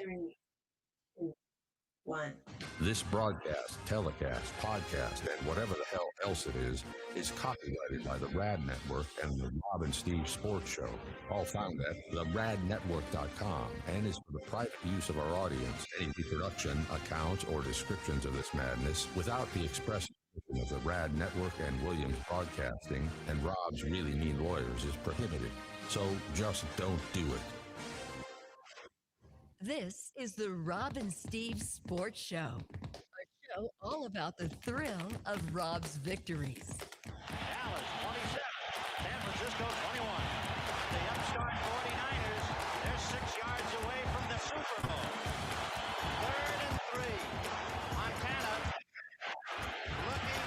Three, two, one. This broadcast, telecast, podcast, and whatever the hell else it is copyrighted by the Rad Network and the Rob and Steve Sports Show, all found at theradnetwork.com, and is for the private use of our audience. Any reproduction, accounts, or descriptions of this madness without the express permission of the Rad Network and Williams Broadcasting and Rob's Really Mean Lawyers is prohibited. So just don't do it. This is the Rob and Steve Sports Show, a show all about the thrill of Rob's victories. Dallas 27, San Francisco 21. The upstart 49ers, they're 6 yards away from the Super Bowl. 3rd and 3. Montana looking,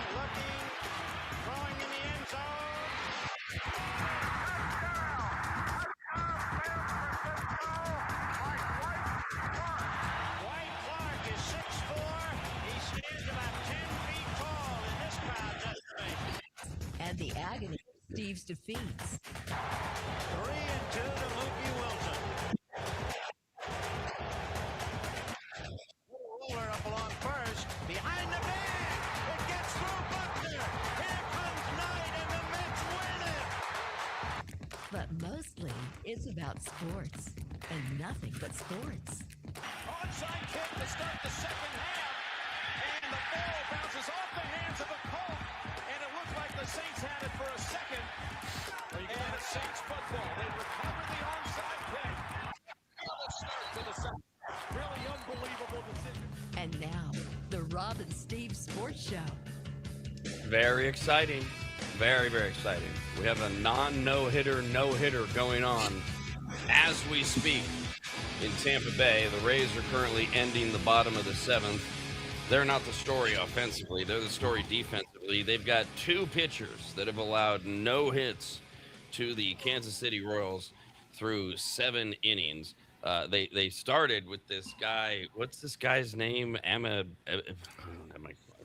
throwing in the end zone. And the agony of Steve's defeats. 3 and 2 to Mookie Wilson. Roller up along first, behind the bag. It gets through Buckner. Here comes Knight, and the Mets win it. But mostly, it's about sports, and nothing but sports. Onside kick to start the second half, and the ball bounces off the hands of a Colt. The Saints had it for a second, and it's Saints football. They recovered the onside kick. Really unbelievable decision. And now, the Rob and Steve Sports Show. Very exciting. Very, very exciting. We have a no-hitter going on as we speak in Tampa Bay. The Rays are currently ending the bottom of the 7th. They're not the story offensively. They're the story defensively. They've got 2 pitchers that have allowed no hits to the Kansas City Royals through 7 innings. They started with this guy. What's this guy's name?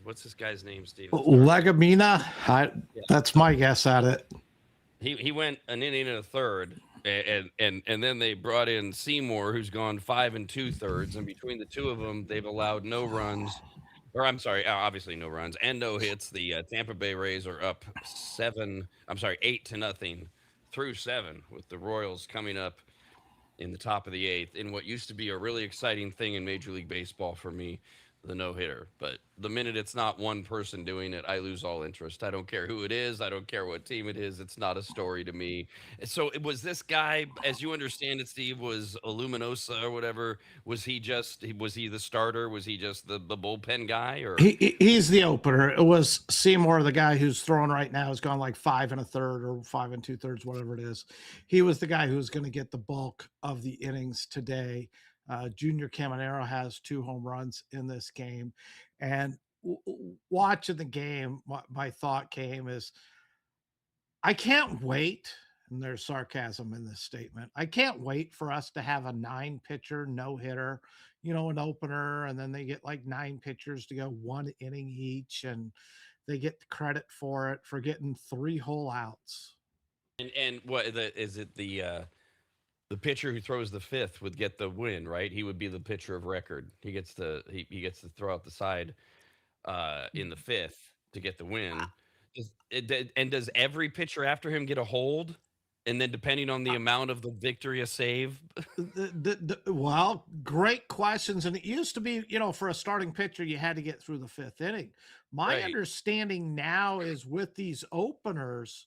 What's this guy's name, Steve? Legumina. That's my guess at it. He went an inning and a third. And then they brought in Seymour, who's gone 5 2/3, and between the two of them, they've allowed no runs, obviously no runs and no hits. The Tampa Bay Rays are up 8-0 through 7, with the Royals coming up in the top of the 8th in what used to be a really exciting thing in Major League Baseball for me, the no-hitter. But the minute it's not one person doing it, I lose all interest. I don't care who it is. I don't care what team it is. It's not a story to me. So it was this guy, as you understand it, Steve, was Illuminosa or whatever. Was he the starter? Was he just the bullpen guy? Or he's the opener. It was Seymour, the guy who's throwing right now, has gone like 5 1/3 or 5 2/3, whatever it is. He was the guy who's going to get the bulk of the innings today. Junior Caminero has 2 home runs in this game. And watching the game, my thought came is, I can't wait, and there's sarcasm in this statement, I can't wait for us to have a 9-pitcher no-hitter, an opener, and then they get like 9 pitchers to go 1 inning each, and they get the credit for it for getting 3 whole outs. And what is it? The pitcher who throws the 5th would get the win, right? He would be the pitcher of record. He gets to throw out the side in the 5th to get the win. Does every pitcher after him get a hold? And then depending on the amount of the victory, a save? Well, great questions. And it used to be, for a starting pitcher, you had to get through the 5th inning. My understanding now is with these openers,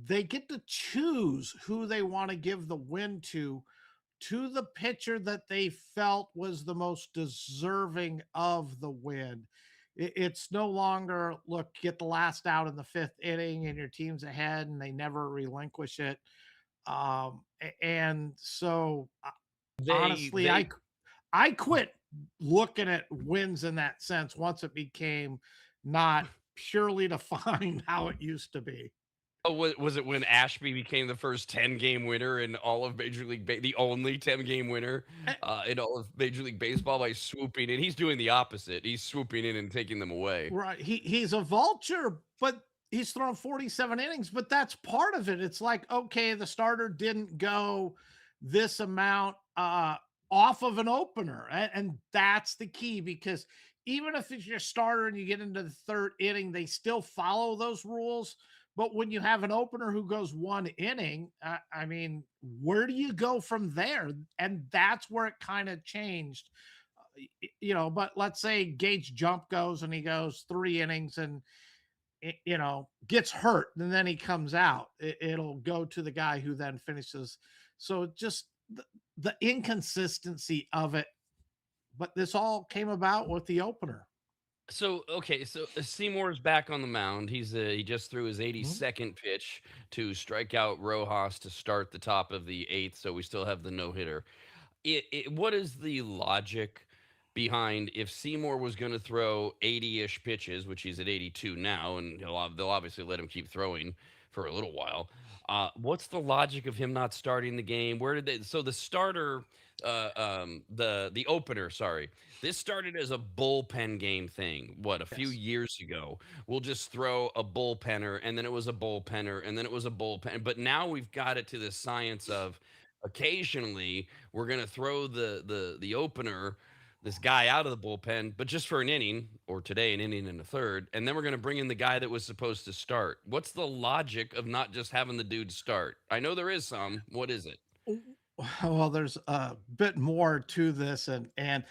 they get to choose who they want to give the win to the pitcher that they felt was the most deserving of the win. It's no longer, look, get the last out in the 5th inning and your team's ahead and they never relinquish it. And so honestly, I quit looking at wins in that sense once it became not purely to find how it used to be. Oh, was it when Ashby became the first 10-game winner in all of Major League the only 10-game winner in all of Major League Baseball by swooping in? He's doing the opposite. He's swooping in and taking them away. Right. He's a vulture, but he's thrown 47 innings, but that's part of it. It's like, okay, the starter didn't go this amount often off of an opener. And that's the key, because even if it's your starter and you get into the third inning, they still follow those rules. But when you have an opener who goes one inning, I mean, where do you go from there? And that's where it kind of changed, but let's say Gage Jump goes and he goes 3 innings and gets hurt and then he comes out. It'll go to the guy who then finishes. So just the inconsistency of it. But this all came about with the opener. So okay, so Seymour's back on the mound. He just threw his Mhm. 82nd pitch to strike out Rojas to start the top of the eighth. So we still have the no hitter. What is the logic behind if Seymour was going to throw 80-ish pitches, which he's at 82 now, and they'll obviously let him keep throwing for a little while. What's the logic of him not starting the game? Where did they? So the starter, the opener, sorry, this started as a bullpen game thing. What, a few Yes. years ago? We'll just throw a bullpenner, and then it was a bullpenner, and then it was a bullpen. But now we've got it to the science of occasionally we're going to throw the opener, this guy out of the bullpen, but just for an inning, or today an inning and a third, and then we're going to bring in the guy that was supposed to start. What's the logic of not just having the dude start? I know there is some. What is it? Well, there's a bit more to this, and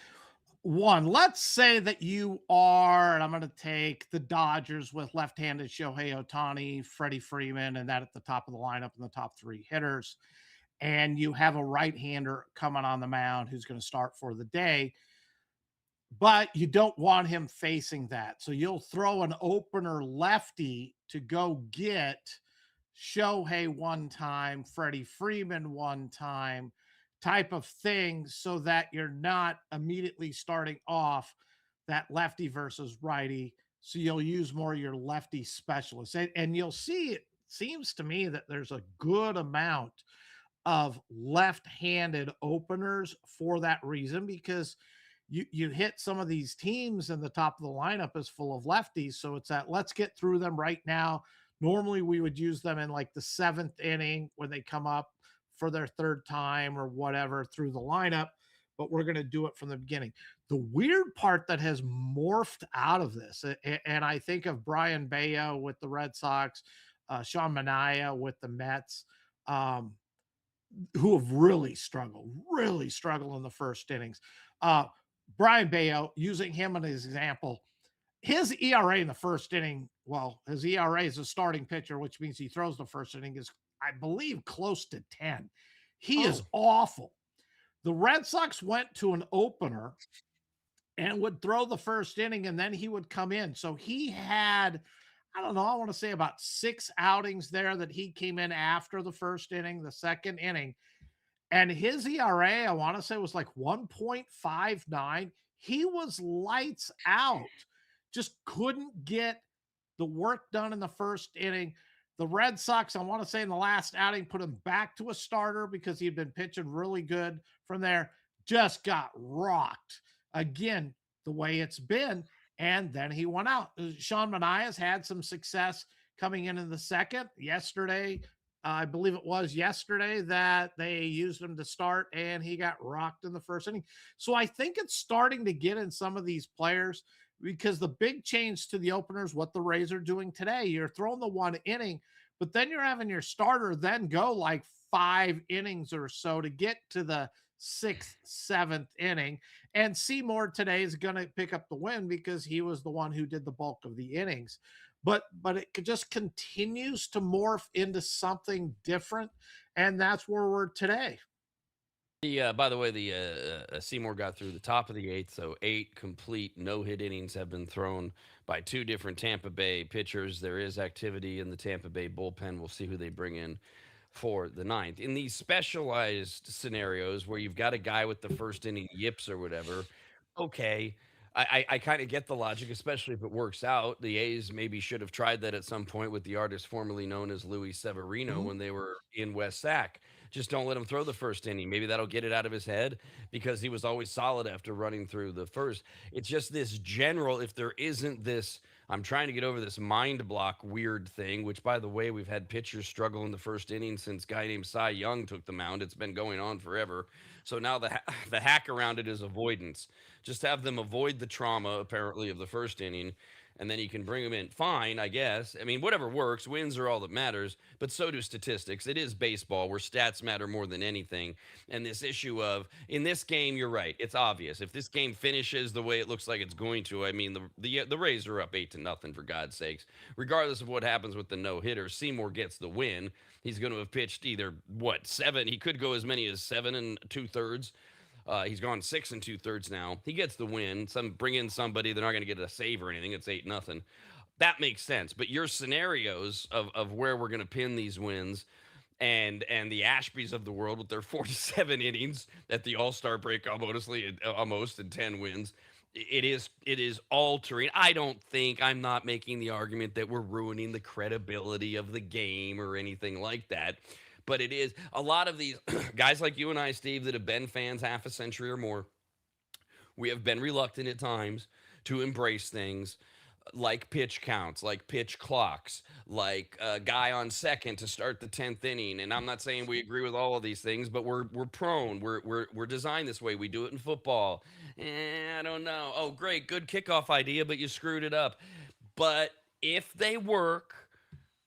one, let's say that you are, and I'm going to take the Dodgers with left-handed Shohei Ohtani, Freddie Freeman, and that at the top of the lineup and the top three hitters, and you have a right-hander coming on the mound who's going to start for the day, but you don't want him facing that. So you'll throw an opener lefty to go get Shohei one time, Freddie Freeman one time, type of thing, so that you're not immediately starting off that lefty versus righty. So you'll use more of your lefty specialists. And you'll see, it seems to me that there's a good amount of left-handed openers for that reason, because you hit some of these teams and the top of the lineup is full of lefties. So it's that, let's get through them right now. Normally we would use them in like the seventh inning when they come up for their third time or whatever through the lineup, but we're going to do it from the beginning. The weird part that has morphed out of this, and I think of Brian Bayo with the Red Sox, Sean Manaea with the Mets, who have really struggled in the first innings. Brian Bayo, using him as an example, his ERA in the first inning, well, his ERA as a starting pitcher, which means he throws the first inning, is, I believe, close to 10. He is awful. The Red Sox went to an opener and would throw the first inning, and then he would come in. So he had, I don't know, I want to say about 6 outings there that he came in after the first inning, the second inning, and his ERA, I want to say, was like 1.59. He was lights out, just couldn't get the work done in the first inning. The Red Sox, I want to say, in the last outing, put him back to a starter because he had been pitching really good from there. Just got rocked again, the way it's been. And then he went out. Sean Manaea's had some success coming in the second. Yesterday, I believe it was yesterday, that they used him to start and he got rocked in the first inning. So I think it's starting to get in some of these players, because the big change to the openers, what the Rays are doing today, you're throwing the one inning, but then you're having your starter then go like 5 innings or so to get to the 6th, 7th inning. And Seymour today is going to pick up the win because he was the one who did the bulk of the innings. But it just continues to morph into something different, and that's where we're today. By the way, the Seymour got through the top of the eighth, so 8 complete no-hit innings have been thrown by 2 different Tampa Bay pitchers. There is activity in the Tampa Bay bullpen. We'll see who they bring in for the ninth. In these specialized scenarios where you've got a guy with the first inning yips or whatever, okay, I kind of get the logic, especially if it works out. The A's maybe should have tried that at some point with the artist formerly known as Luis Severino Mhm. when they were in West Sac. Just don't let him throw the first inning. Maybe that'll get it out of his head, because he was always solid after running through the first. It's just this general, if there isn't this I'm trying to get over this mind block weird thing, which, by the way, we've had pitchers struggle in the first inning since a guy named Cy Young took the mound. It's been going on forever. So now the hack around it is avoidance. Just have them avoid the trauma, apparently, of the first inning, and then you can bring them in. Fine, I guess. I mean, whatever works. Wins are all that matters, but so do statistics. It is baseball where stats matter more than anything. And this issue of in this game, you're right. It's obvious. If this game finishes the way it looks like it's going to, I mean, the Rays are up 8-0 for God's sakes. Regardless of what happens with the no hitter, Seymour gets the win. He's going to have pitched either what 7. He could go as many as 7 2/3. He's gone 6 2/3 now. He gets the win. Bring in somebody. They're not going to get a save or anything. It's 8-0. That makes sense. But your scenarios of where we're going to pin these wins and the Ashbys of the world with their 47 innings at the All-Star break, almost in 10 wins. It is altering. I'm not making the argument that we're ruining the credibility of the game or anything like that. But it is a lot of these guys like you and I, Steve, that have been fans half a century or more. We have been reluctant at times to embrace things like pitch counts, like pitch clocks, like a guy on second to start the 10th inning. And I'm not saying we agree with all of these things, but we're prone. We're designed this way. We do it in football. I don't know. Oh, great, good kickoff idea, but you screwed it up. But if they work,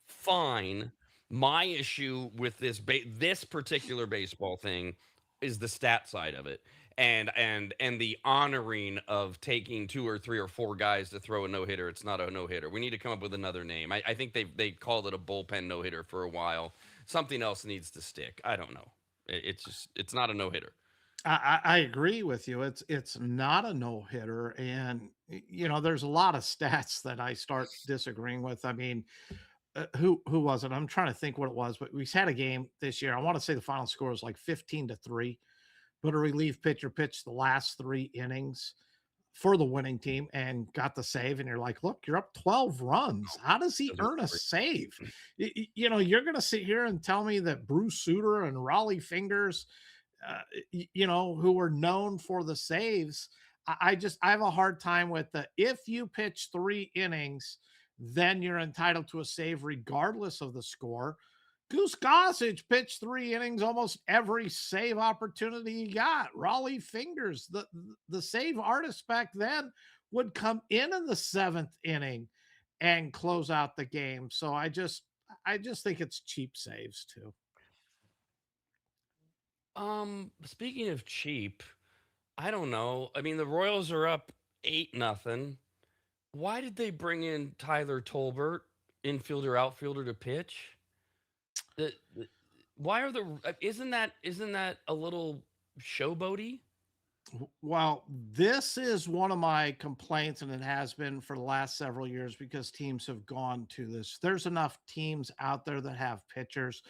fine. My issue with this particular baseball thing is the stat side of it, and the honoring of taking 2 or 3 or 4 guys to throw a no hitter. It's not a no hitter. We need to come up with another name. I think they called it a bullpen no hitter for a while. Something else needs to stick. I don't know. It's not a no hitter. I agree with you. It's not a no hitter, and there's a lot of stats that I start disagreeing with. I mean, who was it? I'm trying to think what it was, but we had a game this year. I want to say the final score was like 15-3, but a relief pitcher pitched the last 3 innings for the winning team and got the save. And you're like, look, you're up 12 runs. How does he earn a save? You're going to sit here and tell me that Bruce Sutter and Raleigh Fingers, who were known for the saves. I have a hard time with if you pitch 3 innings, then you're entitled to a save regardless of the score. Goose Gossage pitched 3 innings, almost every save opportunity he got. Raleigh Fingers, the save artist back then, would come in the 7th inning and close out the game. So I just think it's cheap saves too. Speaking of cheap, I don't know. I mean, the Royals are up 8-0. Why did they bring in Tyler Tolbert, infielder, outfielder, to pitch? Why are isn't that a little showboaty? Well, this is one of my complaints, and it has been for the last several years because teams have gone to this. There's enough teams out there that have pitchers.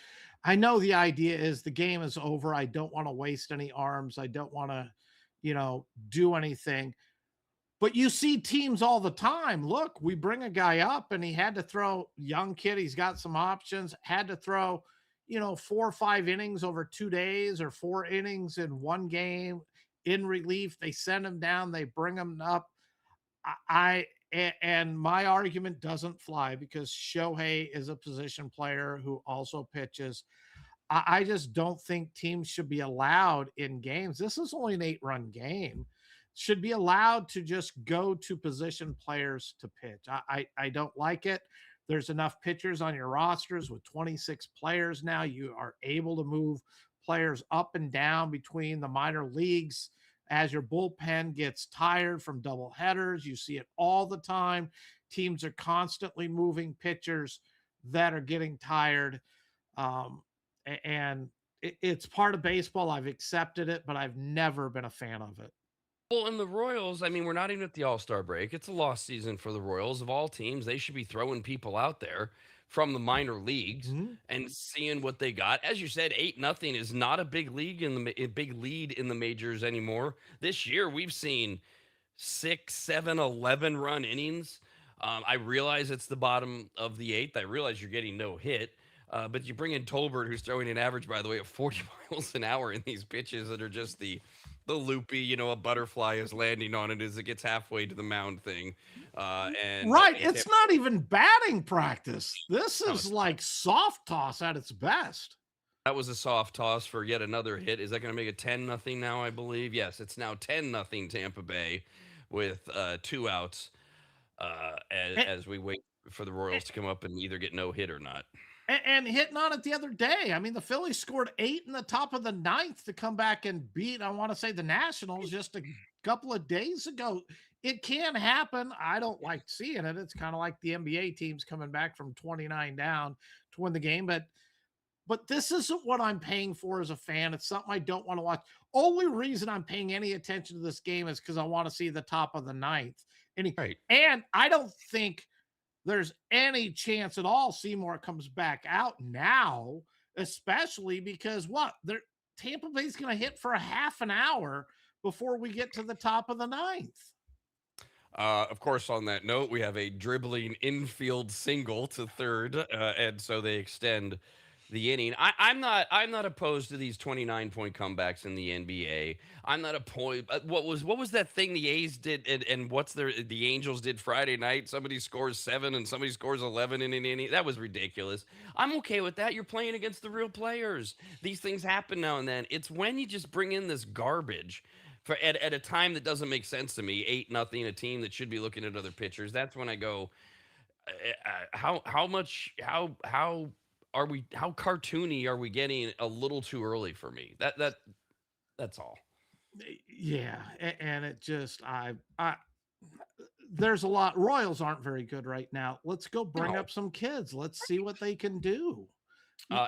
I know the idea is the game is over. I don't want to waste any arms. I don't want to, do anything. But you see teams all the time. Look, we bring a guy up and he had to throw, young kid. He's got some options, had to throw, 4 or 5 innings over 2 days or 4 innings in one game in relief. They send him down. They bring him up. And my argument doesn't fly because Shohei is a position player who also pitches. I just don't think teams should be allowed in games. This is only an 8-run game. Should be allowed to just go to position players to pitch. I don't like it. There's enough pitchers on your rosters with 26 players now. You are able to move players up and down between the minor leagues as your bullpen gets tired from double headers. You see it all the time. Teams are constantly moving pitchers that are getting tired. And it's part of baseball. I've accepted it, but I've never been a fan of it. Well, in the Royals, I mean, we're not even at the All-Star break. It's a lost season for the Royals. Of all teams, they should be throwing people out there from the minor leagues and seeing what they got. As you said, 8-0 is not a big lead in the majors anymore. This year, we've seen 6, 7, 11-run innings. I realize it's the bottom of the 8th. I realize you're getting no hit. But you bring in Tolbert, who's throwing an average, by the way, of 40 miles an hour in these pitches that are just the the loopy, a butterfly is landing on it as it gets halfway to the mound thing. And Right. It's not even batting practice. This no, is like soft toss at its best. that was a soft toss for yet another hit. Is that going to make it 10-0 now? I believe. Yes, it's now 10-0 Tampa Bay, with 2 outs. As we wait for the Royals to come up and either get no hit or not. And hitting on it the other day. I mean, the Phillies scored 8 in the top of the 9th to come back and beat, I want to say, the Nationals just a couple of days ago. It can happen. I don't like seeing it. It's kind of like the NBA teams coming back from 29 down to win the game. But this isn't what I'm paying for as a fan. It's something I don't want to watch. Only reason I'm paying any attention to this game is because I want to see the top of the 9th. Right. And I don't think there's any chance at all Seymour comes back out now, especially because Tampa Bay's going to hit for a half an hour before we get to the top of the 9th. Of course, on that note, we have a dribbling infield single to third, and so they extend the inning. I'm not opposed to these 29-point comebacks in the NBA. I'm not opposed. What was that thing the A's did, and the Angels did Friday night? Somebody scores 7 and somebody scores 11 in an inning. That was ridiculous. I'm okay with that. You're playing against the real players. These things happen now and then. It's when you just bring in this garbage at a time that doesn't make sense to me. 8-0, a team that should be looking at other pitchers. That's when I go, how cartoony are we getting a little too early for me? That's all. Yeah, and it just I there's a lot. Royals aren't very good right now. Let's go bring up some kids. Let's see what they can do. How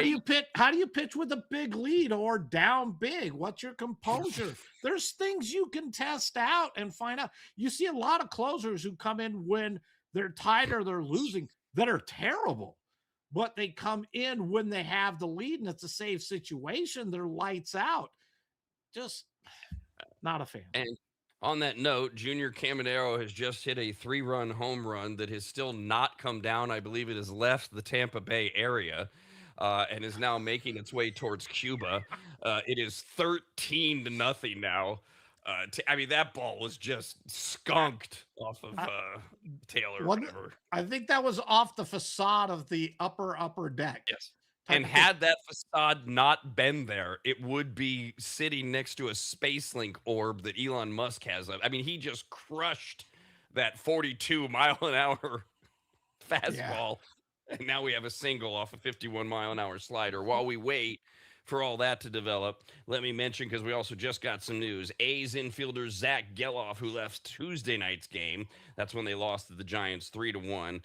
do you pitch with a big lead or down big? What's your composure? There's things you can test out and find out. You see a lot of closers who come in when they're tied or they're losing that are terrible, but they come in when they have the lead and it's a safe situation. They're lights out. Just not a fan. And on that note, Junior Caminero has just hit a 3-run home run that has still not come down. I believe it has left the Tampa Bay area and is now making its way towards Cuba. It is 13-0 now. That ball was just skunked off of Taylor or whatever. I think that was off the facade of the upper deck. Yes. And had that facade not been there, it would be sitting next to a SpaceLink orb that Elon Musk has. He just crushed that 42-mile-an-hour fastball. Yeah. And now we have a single off a 51-mile-an-hour slider. While we wait for all that to develop, let me mention, because we also just got some news, A's infielder Zach Geloff, who left Tuesday night's game, that's when they lost to the Giants 3-1,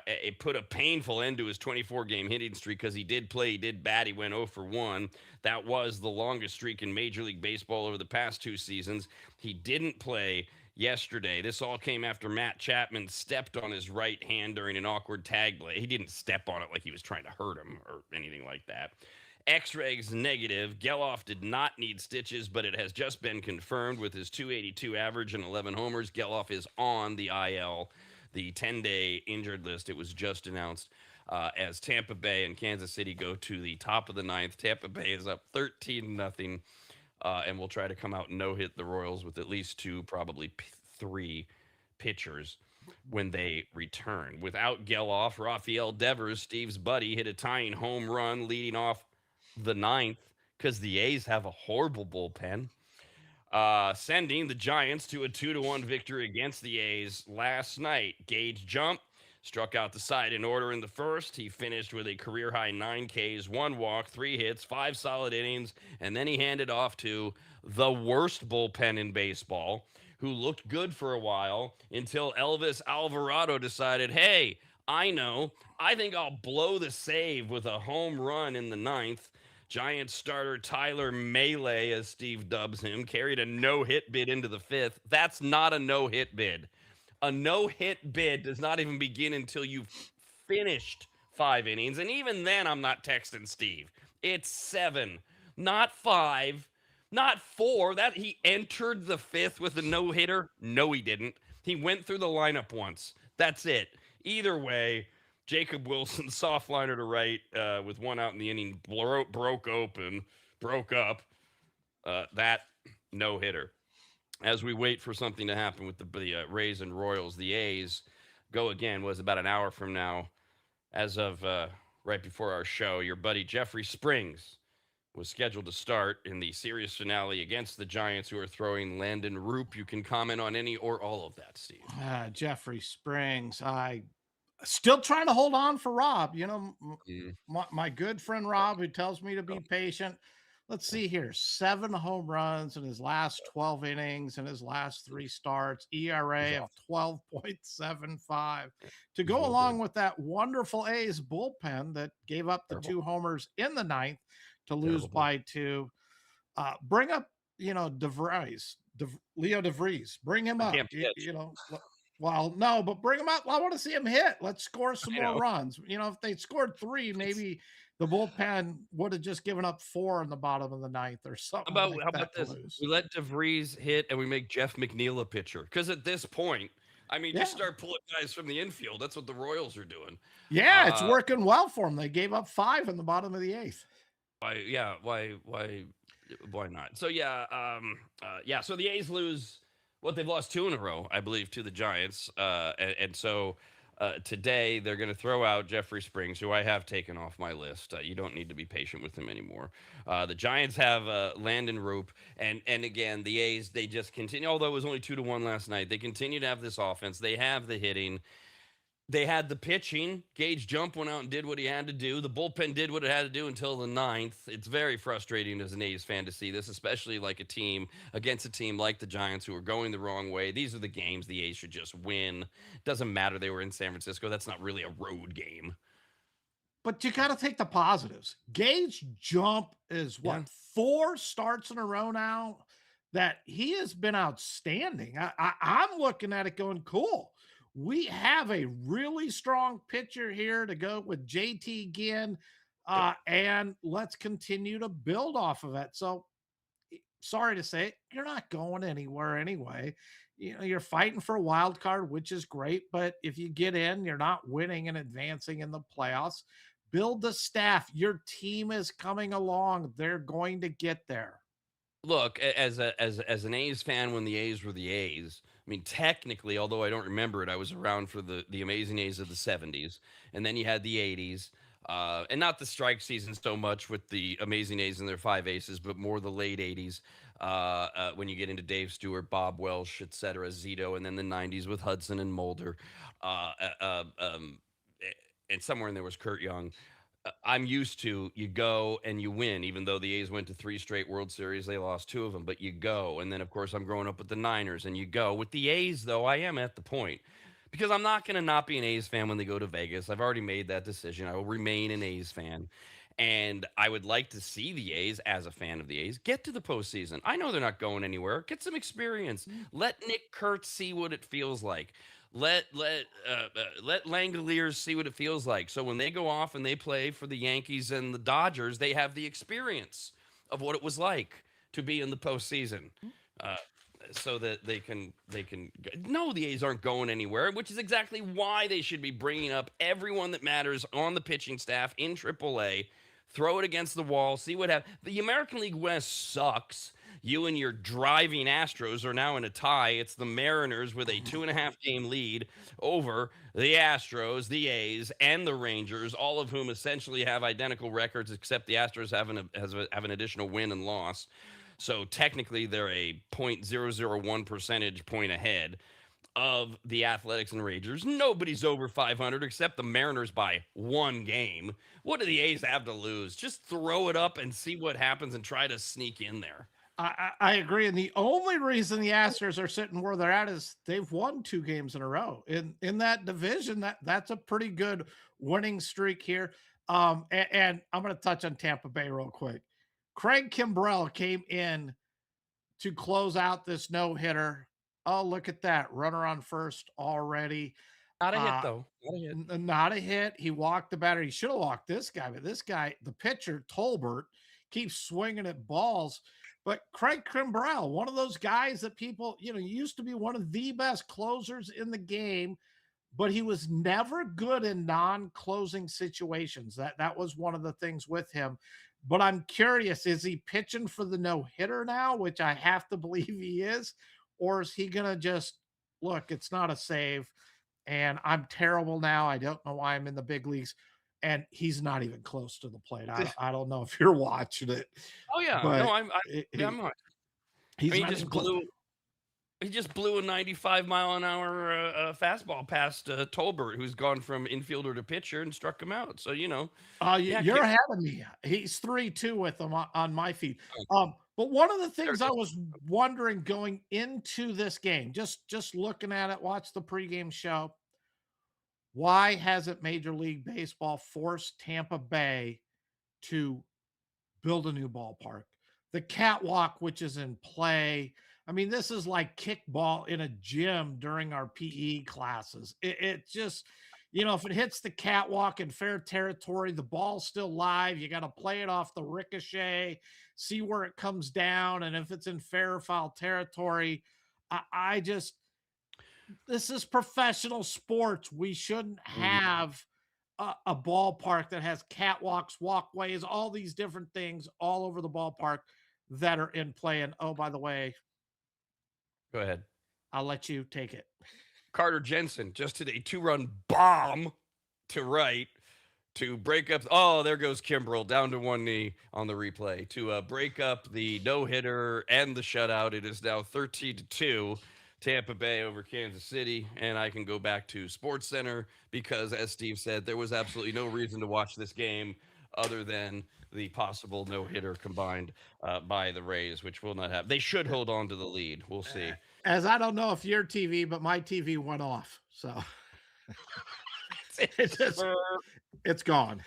it put a painful end to his 24-game hitting streak because he did play, he did bat, he went 0 for 1. That was the longest streak in Major League Baseball over the past 2 seasons. He didn't play yesterday. This all came after Matt Chapman stepped on his right hand during an awkward tag play. He didn't step on it like he was trying to hurt him or anything like that. X-rays negative. Geloff did not need stitches, but it has just been confirmed with his .282 average and 11 homers. Geloff is on the IL, the 10-day injured list. It was just announced as Tampa Bay and Kansas City go to the top of the 9th. Tampa Bay is up 13-0, and will try to come out and no-hit the Royals with at least 2, probably 3 pitchers when they return. Without Geloff, Rafael Devers, Steve's buddy, hit a tying home run leading off the 9th because the A's have a horrible bullpen. Sending the Giants to a 2-1 victory against the A's last night. Gage Jump struck out the side in order in the first. He finished with a career-high 9 Ks, 1 walk, 3 hits, 5 solid innings, and then he handed off to the worst bullpen in baseball, who looked good for a while until Elvis Alvarado decided, hey, I know, I think I'll blow the save with a home run in the 9th. Giants starter Tyler Melee, as Steve dubs him, carried a no-hit bid into the 5th. That's not a no-hit bid. A no-hit bid does not even begin until you've finished 5 innings. And even then, I'm not texting Steve. It's 7, not 5, not 4. That he entered the 5th with a no-hitter? No, he didn't. He went through the lineup once. That's it. Either way, Jacob Wilson, soft liner to right with 1 out in the inning, broke up. that no hitter. As we wait for something to happen with the Rays and Royals, the A's go again. Was about an hour from now, as of right before our show. Your buddy Jeffrey Springs was scheduled to start in the series finale against the Giants, who are throwing Landon Roop. You can comment on any or all of that, Steve. Jeffrey Springs. I still trying to hold on for Rob. My good friend Rob, who tells me to be patient. Let's see here. 7 home runs in his last 12 innings and his last 3 starts, ERA of 12.75. To go along with that wonderful A's bullpen that gave up the 2 homers in the 9th to lose by 2. Bring up, DeVries, Leo DeVries. Bring him up. Well, no, but bring him up. I want to see him hit. Let's score some more runs. If they scored 3, maybe the bullpen would have just given up 4 in the bottom of the 9th or something. How about this? We let DeVries hit and we make Jeff McNeil a pitcher. Because at this point, just start pulling guys from the infield. That's what the Royals are doing. Yeah, it's working well for them. They gave up 5 in the bottom of the 8th. Why not? So so the A's lose. They've lost 2 in a row, I believe, to the Giants. So today they're going to throw out Jeffrey Springs, who I have taken off my list. You don't need to be patient with him anymore. The Giants have Landon Roop, and again, the A's, they just continue, although it was only 2-1 last night, they continue to have this offense. They have the hitting. They had the pitching. Gage Jump went out and did what he had to do. The bullpen did what it had to do until the 9th. It's very frustrating as an A's fan to see this, especially like against a team like the Giants who are going the wrong way. These are the games the A's should just win. Doesn't matter they were in San Francisco. That's not really a road game. But you got to take the positives. Gage Jump is 4 starts in a row now that he has been outstanding. I'm looking at it going, cool. We have a really strong pitcher here to go with JT Ginn, and let's continue to build off of it. So, sorry to say, you're not going anywhere anyway. You're fighting for a wild card, which is great, but if you get in, you're not winning and advancing in the playoffs. Build the staff. Your team is coming along. They're going to get there. Look, as an A's fan, when the A's were the A's, technically, although I don't remember it, I was around for the amazing A's of the 70s, and then you had the 80s, and not the strike season so much with the amazing A's and their 5 aces, but more the late 80s, when you get into Dave Stewart, Bob Welsh, etc., Zito, and then the 90s with Hudson and Mulder, and somewhere in there was Kurt Young. I'm used to, you go and you win, even though the A's went to 3 straight World Series. They lost 2 of them, but you go. And then, of course, I'm growing up with the Niners, and you go. With the A's, though, I am at the point, because I'm not going to not be an A's fan when they go to Vegas. I've already made that decision. I will remain an A's fan. And I would like to see the A's, as a fan of the A's, get to the postseason. I know they're not going anywhere. Get some experience. Let Nick Kurtz see what it feels like. Let Langoliers see what it feels like. So when they go off and they play for the Yankees and the Dodgers, they have the experience of what it was like to be in the postseason, so that they can no, the A's aren't going anywhere, which is exactly why they should be bringing up everyone that matters on the pitching staff in AAA. Throw it against the wall, see what happens. The American League West sucks. You and your driving Astros are now in a tie. It's the Mariners with a 2.5 game lead over the Astros, the A's, and the Rangers, all of whom essentially have identical records, except the Astros have an additional win and loss. So technically, they're a 0.001 percentage point ahead of the Athletics and Rangers. Nobody's over 500 except the Mariners by 1 game. What do the A's have to lose? Just throw it up and see what happens and try to sneak in there. I agree. And the only reason the Astros are sitting where they're at is they've won 2 games in a row in that division. That's a pretty good winning streak here. And I'm going to touch on Tampa Bay real quick. Craig Kimbrell came in to close out this no-hitter. Oh, look at that. Runner on first already. Not a hit, though. Not a hit. He walked the batter. He should have walked this guy, but this guy, the pitcher, Tolbert, keeps swinging at balls. But Craig Kimbrell, one of those guys that people, used to be one of the best closers in the game, but he was never good in non-closing situations. That was one of the things with him. But I'm curious, is he pitching for the no hitter now, which I have to believe he is, or is he going to just look? It's not a save, and I'm terrible now. I don't know why I'm in the big leagues, and he's not even close to the plate. I don't know if you're watching it, Oh yeah, no, but I'm not. I he's mean, not even close. he just blew a 95 mile an hour fastball past Tolbert, who's gone from infielder to pitcher, and struck him out. So yeah, You're ahead of me. He's 3-2 with them on my feed. But one of the things I was wondering going into this game, just looking at it, watch the pregame show. Why hasn't Major League Baseball forced Tampa Bay to build a new ballpark? The catwalk, which is in play. I mean, this is like kickball in a gym during our PE classes. It just, if it hits the catwalk in fair territory, the ball's still live. You got to play it off the ricochet, see where it comes down. And if it's in fair or foul territory, I just, this is professional sports. We shouldn't have a ballpark that has catwalks, walkways, all these different things all over the ballpark that are in play. And oh, by the way, go ahead. I'll let you take it. Carter Jensen just hit a 2-run bomb to right to break up. Oh, there goes Kimbrel down to one knee on the replay to break up the no-hitter and the shutout. It is now 13-2. Tampa Bay over Kansas City, and I can go back to Sports Center because, as Steve said, there was absolutely no reason to watch this game other than the possible no-hitter combined by the Rays, which will not have. They should hold on to the lead. We'll see. As I don't know if your TV, but my TV went off, so it's gone.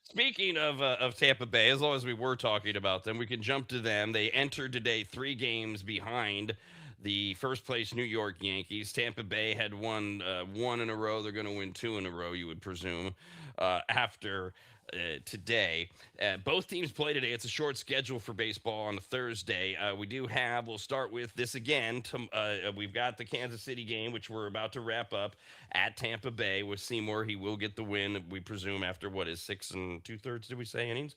Speaking of Tampa Bay, as long as we were talking about them, we can jump to them. They entered today 3 games behind the first place New York Yankees. Tampa Bay had won 1 in a row. They're going to win 2 in a row, you would presume, after today. Both teams play today. It's a short schedule for baseball on a Thursday. We'll start with this again. We've got the Kansas City game, which we're about to wrap up at Tampa Bay with Seymour. He will get the win, we presume, after what is 6 2/3, did we say, innings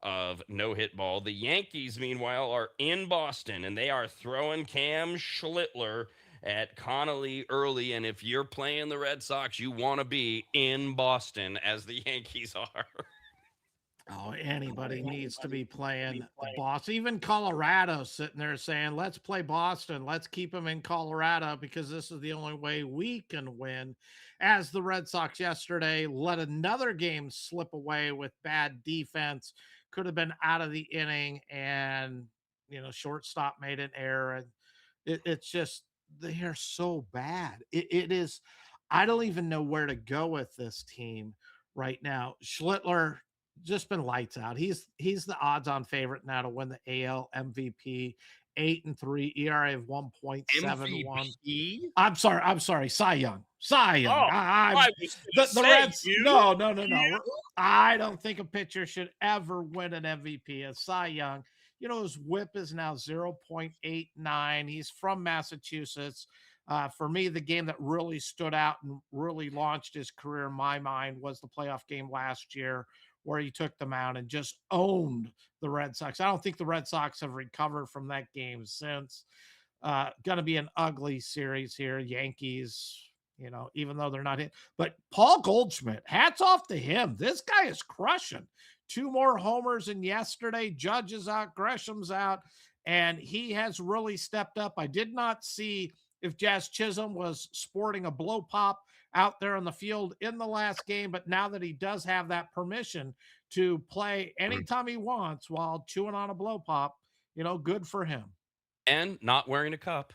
of no-hit ball. The Yankees, meanwhile, are in Boston, and they are throwing Cam Schlittler at Connolly early. And if you're playing the Red Sox, you want to be in Boston, as the Yankees are. Oh, anybody needs to be playing Boston. Even Colorado sitting there saying, let's play Boston. Let's keep them in Colorado because this is the only way we can win. As the Red Sox yesterday let another game slip away with bad defense, could have been out of the inning, and shortstop made an error. And it's just, they are so bad. It is. I don't even know where to go with this team right now. Schlittler just been lights out. He's the odds-on favorite now to win the AL MVP. 8-3, ERA of 1.71. MVP? I'm sorry, Cy Young. Cy Young. I was the Reds. No. I don't think a pitcher should ever win an MVP. As Cy Young, his WHIP is now 0.89. He's from Massachusetts. For me, the game that really stood out and really launched his career in my mind was the playoff game last year, where he took them out and just owned the Red Sox. I don't think the Red Sox have recovered from that game since. Going to be an ugly series here. Yankees, even though they're not in. But Paul Goldschmidt, hats off to him. This guy is crushing. 2 more homers than yesterday. Judge is out, Gresham's out, and he has really stepped up. I did not see if Jazz Chisholm was sporting a blow pop out there on the field in the last game, but now that he does have that permission to play anytime he wants while chewing on a blow pop, good for him. And not wearing a cup.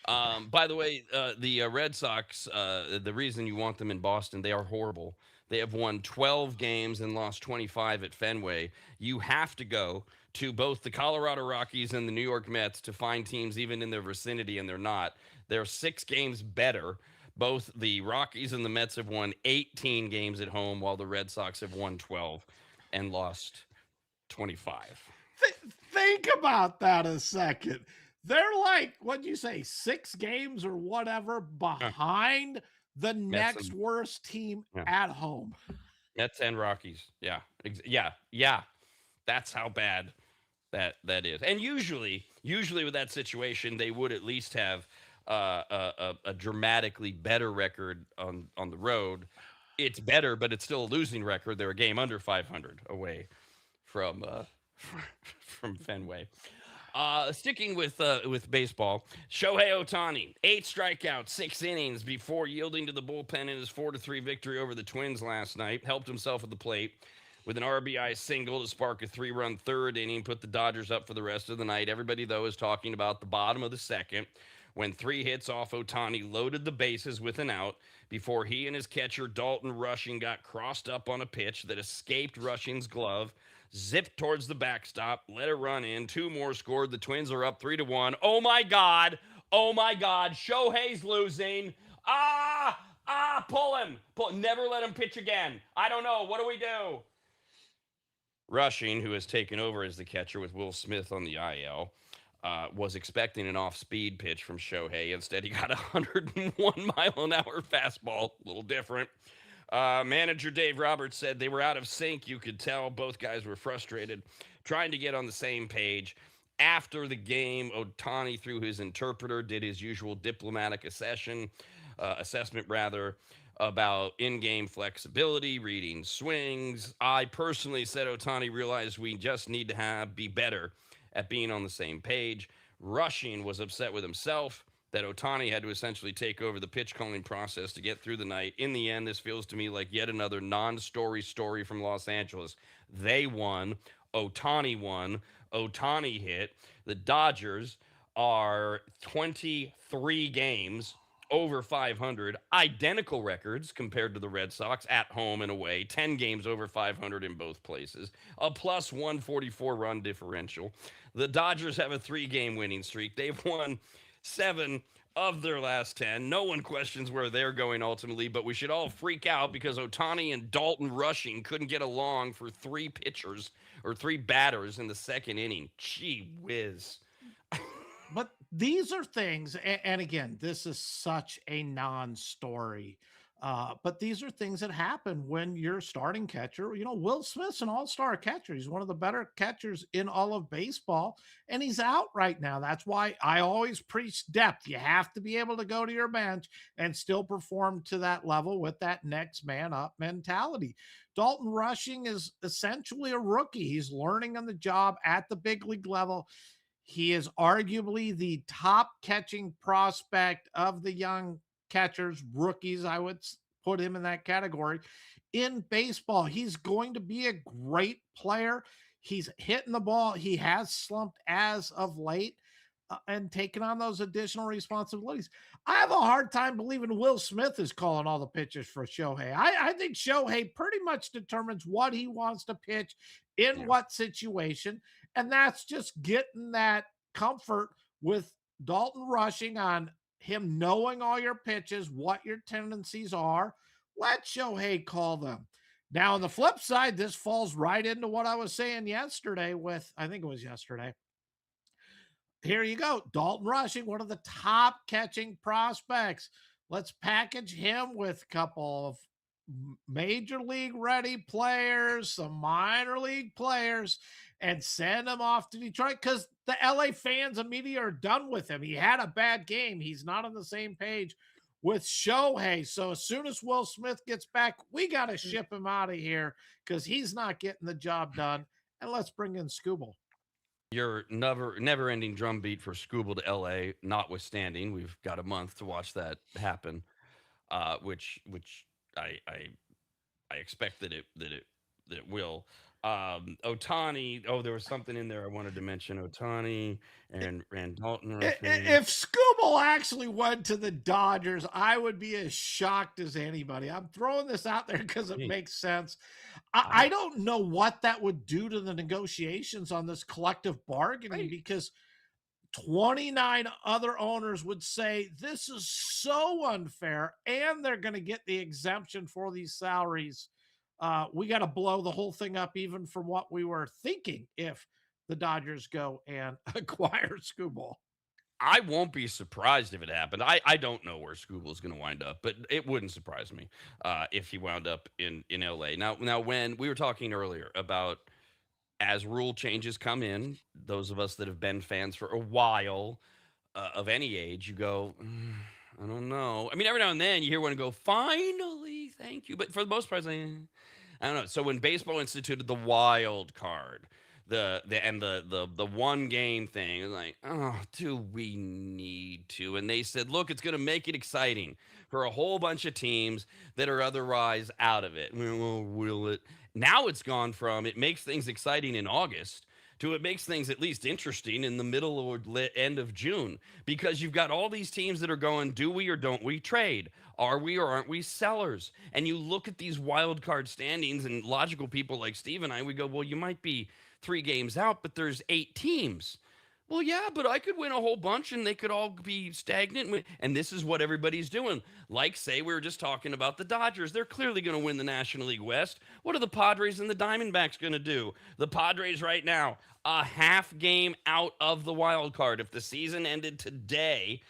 By the way, the Red Sox, the reason you want them in Boston, they are horrible. They have won 12 games and lost 25 at Fenway. You have to go to both the Colorado Rockies and the New York Mets to find teams even in their vicinity, and they're not. They're 6 games better. Both the Rockies and the Mets have won 18 games at home, while the Red Sox have won 12 and lost 25. Think about that a second. They're like, what'd you say, 6 games or whatever behind the next worst team at home. Mets and Rockies. Yeah. That's how bad that is. And usually with that situation, they would at least have a dramatically better record on the road. It's better, but it's still a losing record. They're a game under 500 away from from Fenway. Sticking with baseball, Shohei Ohtani, 8 strikeouts, 6 innings before yielding to the bullpen in his 4-3 victory over the Twins last night. Helped himself at the plate with an RBI single to spark a 3-run third inning, put the Dodgers up for the rest of the night. Everybody, though, is talking about the bottom of the second when 3 hits off Ohtani loaded the bases with an out before he and his catcher Dalton Rushing got crossed up on a pitch that escaped Rushing's glove, zipped towards the backstop, let it run in. 2 more scored. The Twins are up 3-1. Oh my God! Oh my God! Shohei's losing. Pull him! Never let him pitch again. I don't know. What do we do? Rushing, who has taken over as the catcher with Will Smith on the IL, was expecting an off-speed pitch from Shohei. Instead, he got a 101-mile-an-hour fastball. A little different. Manager Dave Roberts said they were out of sync. You could tell both guys were frustrated, trying to get on the same page. After the game, Ohtani, through his interpreter, did his usual diplomatic assessment about in-game flexibility, reading swings. I personally said Ohtani realized we just need to be better at being on the same page. Rushing was upset with himself that Ohtani had to essentially take over the pitch calling process to get through the night. In the end, this feels to me like yet another non-story story from Los Angeles. They won. Ohtani won. Ohtani hit. The Dodgers are 23 games over 500, identical records compared to the Red Sox at home and away, 10 games over 500 in both places, a plus 144 run differential. The Dodgers have a 3-game winning streak. They've won 7 of their last 10. No one questions where they're going ultimately, but we should all freak out because Ohtani and Dalton Rushing couldn't get along for 3 pitchers or 3 batters in the second inning. Gee whiz. But these are things, and again, this is such a non-story. But these are things that happen when you're starting catcher. Will Smith's an all-star catcher. He's one of the better catchers in all of baseball, and he's out right now. That's why I always preach depth. You have to be able to go to your bench and still perform to that level with that next man up mentality. Dalton Rushing is essentially a rookie. He's learning on the job at the big league level. He is arguably the top catching prospect of the young catchers, rookies. I would put him in that category in baseball. He's going to be a great player. He's hitting the ball. He has slumped as of late and taking on those additional responsibilities. I have a hard time believing Will Smith is calling all the pitches for Shohei. I think Shohei pretty much determines what he wants to pitch in what situation. And that's just getting that comfort with Dalton Rushing on him knowing all your pitches, what your tendencies are. Let Shohei call them. Now, on the flip side, this falls right into what I was saying yesterday I think it was yesterday. Here you go. Dalton Rushing, one of the top catching prospects. Let's package him with a couple of major league ready players, some minor league players, and send him off to Detroit because the LA fans and media are done with him. He had a bad game. He's not on the same page with Shohei. So as soon as Will Smith gets back, we got to ship him out of here because he's not getting the job done. And let's bring in Scooble. Your never-ending drumbeat for Scooble to LA notwithstanding, we've got a month to watch that happen, which I expect that it will. Ohtani. Oh, there was something in there I wanted to mention. Ohtani and Dalton. If Scooble actually went to the Dodgers, I would be as shocked as anybody. I'm throwing this out there because it makes sense. I don't know what that would do to the negotiations on this collective bargaining because 29 other owners would say this is so unfair and they're going to get the exemption for these salaries. We got to blow the whole thing up even from what we were thinking if the Dodgers go and acquire Scooble. I won't be surprised if it happened. I don't know where Scooble is going to wind up, but it wouldn't surprise me if he wound up in LA. Now when we were talking earlier about as rule changes come in, those of us that have been fans for a while, of any age, you go, I don't know. I mean, every now and then you hear one go, finally, thank you. But for the most part, I don't know. So when baseball instituted the wild card, the one game thing, like, oh, do we need to? And they said, look, it's going to make it exciting for a whole bunch of teams that are otherwise out of it. Well, will it? Now it's gone from it makes things exciting in August to it makes things at least interesting in the middle or end of June, because you've got all these teams that are going, do we or don't we trade? Are we or aren't we sellers? And you look at these wild card standings, and logical people like Steve and I, we go, well, you might be 3 games out, but there's 8 teams. Well, yeah, but I could win a whole bunch and they could all be stagnant. And this is what everybody's doing. Like, say, we were just talking about the Dodgers. They're clearly going to win the National League West. What are the Padres and the Diamondbacks going to do? The Padres right now, a half game out of the wild card. If the season ended today,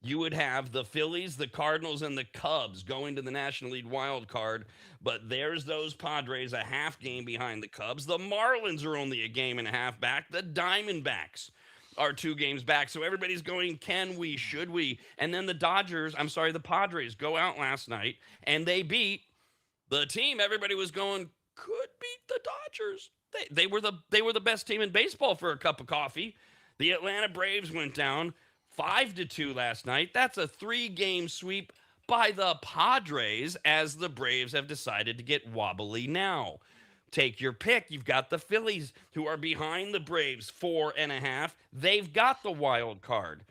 you would have the Phillies, the Cardinals, and the Cubs going to the National League wild card. But there's those Padres a half game behind the Cubs. The Marlins are only a game and a half back. The Diamondbacks are 2 games back. So everybody's going, can we, should we? And then the the Padres go out last night and they beat the team everybody was going, could beat the Dodgers. They were the best team in baseball for a cup of coffee. The Atlanta Braves went down 5-2 last night. That's a 3-game sweep by the Padres, as the Braves have decided to get wobbly now. Take your pick. You've got the Phillies, who are behind the Braves 4.5. They've got the wild card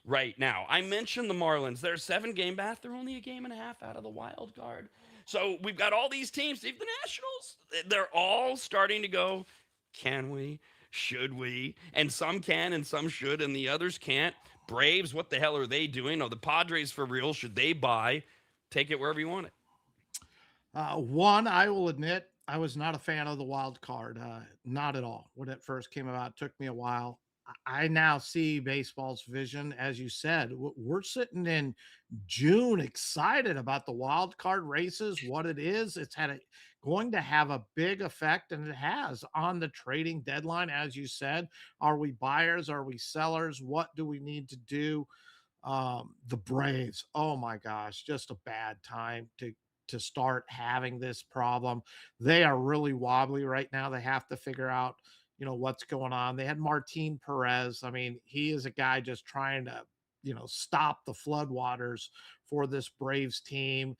right now. I mentioned the Marlins. They're 7-game back. They're only a game and a half out of the wild card. So we've got all these teams. Even the Nationals, they're all starting to go, can we? Should we? And some can and some should and the others can't. Braves, what the hell are they doing? Oh, the Padres, for real, should they buy? Take it wherever you want it. One, I will admit, I was not a fan of the wild card. Not at all. When it first came about, it took me a while. I now see baseball's vision. As you said, we're sitting in June excited about the wild card races, what it is. It's going to have a big effect, and it has, on the trading deadline. As you said, are we buyers? Are we sellers? What do we need to do? The Braves, oh my gosh, just a bad time to start having this problem. They are really wobbly right now. They have to figure out, what's going on. They had Martin Perez. I mean, he is a guy just trying to, stop the floodwaters for this Braves team.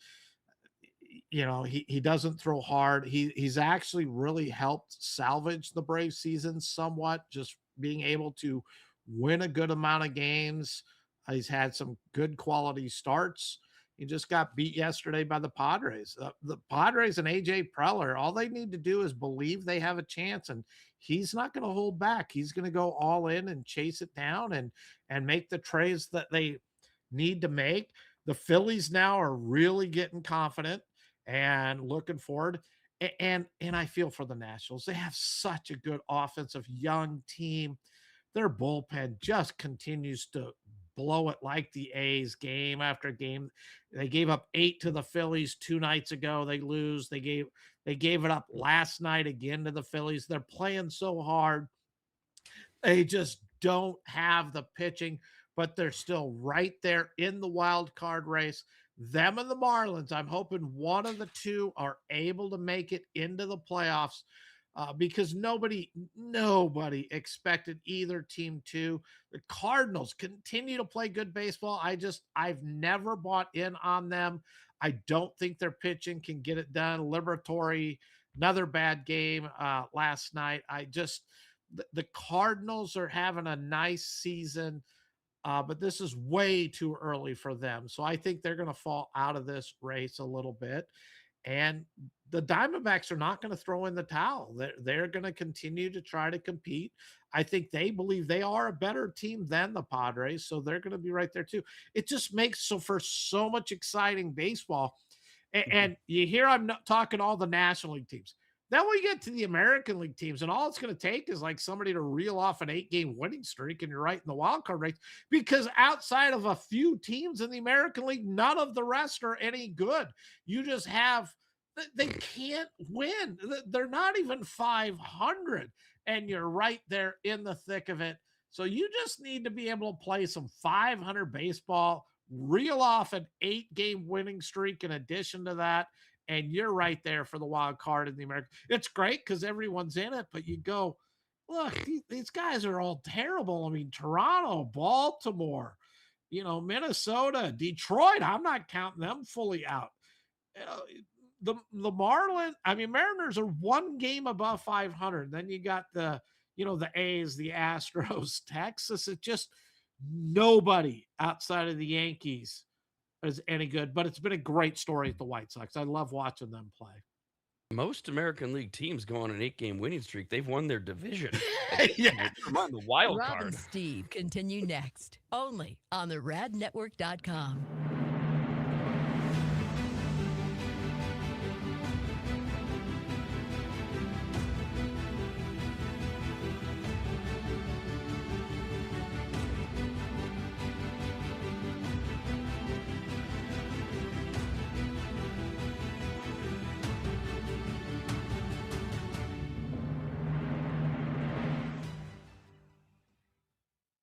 He doesn't throw hard. He's actually really helped salvage the Brave season somewhat, just being able to win a good amount of games. He's had some good quality starts. He just got beat yesterday by the Padres. The Padres and AJ Preller, all they need to do is believe they have a chance, and he's not going to hold back. He's going to go all in and chase it down and make the trades that they need to make. The Phillies now are really getting confident and looking forward. And I feel for the Nationals. They have such a good offensive young team. Their bullpen just continues to blow it like the A's game after game. They gave up 8 to the Phillies 2 nights ago. They lose. They gave it up last night again to the Phillies. They're playing so hard. They just don't have the pitching, but they're still right there in the wild card race. Them and the Marlins, I'm hoping one of the two are able to make it into the playoffs, because nobody expected either team to. The Cardinals continue to play good baseball. I've never bought in on them. I don't think their pitching can get it done. Liberatore, another bad game last night. The Cardinals are having a nice season, but this is way too early for them. So I think they're going to fall out of this race a little bit. And the Diamondbacks are not going to throw in the towel. They're going to continue to try to compete. I think they believe they are a better team than the Padres, so they're going to be right there too. It just makes for so much exciting baseball. And you hear I'm not talking all the National League teams. Then we get to the American League teams, and all it's going to take is like somebody to reel off an 8-game winning streak, and you're right in the wild card race, because outside of a few teams in the American League, none of the rest are any good. You just have, they can't win. They're not even 500. and you're right there in the thick of it. So you just need to be able to play some 500 baseball, reel off an 8-game winning streak in addition to that, and you're right there for the wild card in the American. It's great because everyone's in it, but you go, look, these guys are all terrible. I mean, Toronto, Baltimore, Minnesota, Detroit. I'm not counting them fully out. The Mariners are 1 game above 500. Then you got the A's, the Astros, Texas. It's just nobody outside of the Yankees is any good. But it's been a great story at the White Sox. I love watching them play. Most American League teams go on an 8-game winning streak. They've won their division. Yeah. The wild Rob card. and Steve continue next, only on the radnetwork.com.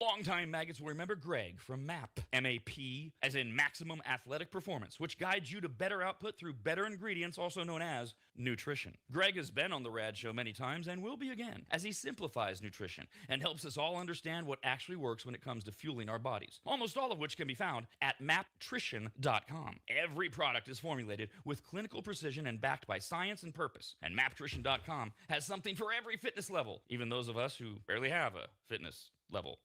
Longtime maggots will remember Greg from MAP, M-A-P, as in Maximum Athletic Performance, which guides you to better output through better ingredients, also known as nutrition. Greg has been on the Rad Show many times and will be again, as he simplifies nutrition and helps us all understand what actually works when it comes to fueling our bodies, almost all of which can be found at maptrition.com. Every product is formulated with clinical precision and backed by science and purpose, and maptrition.com has something for every fitness level, even those of us who barely have a fitness level.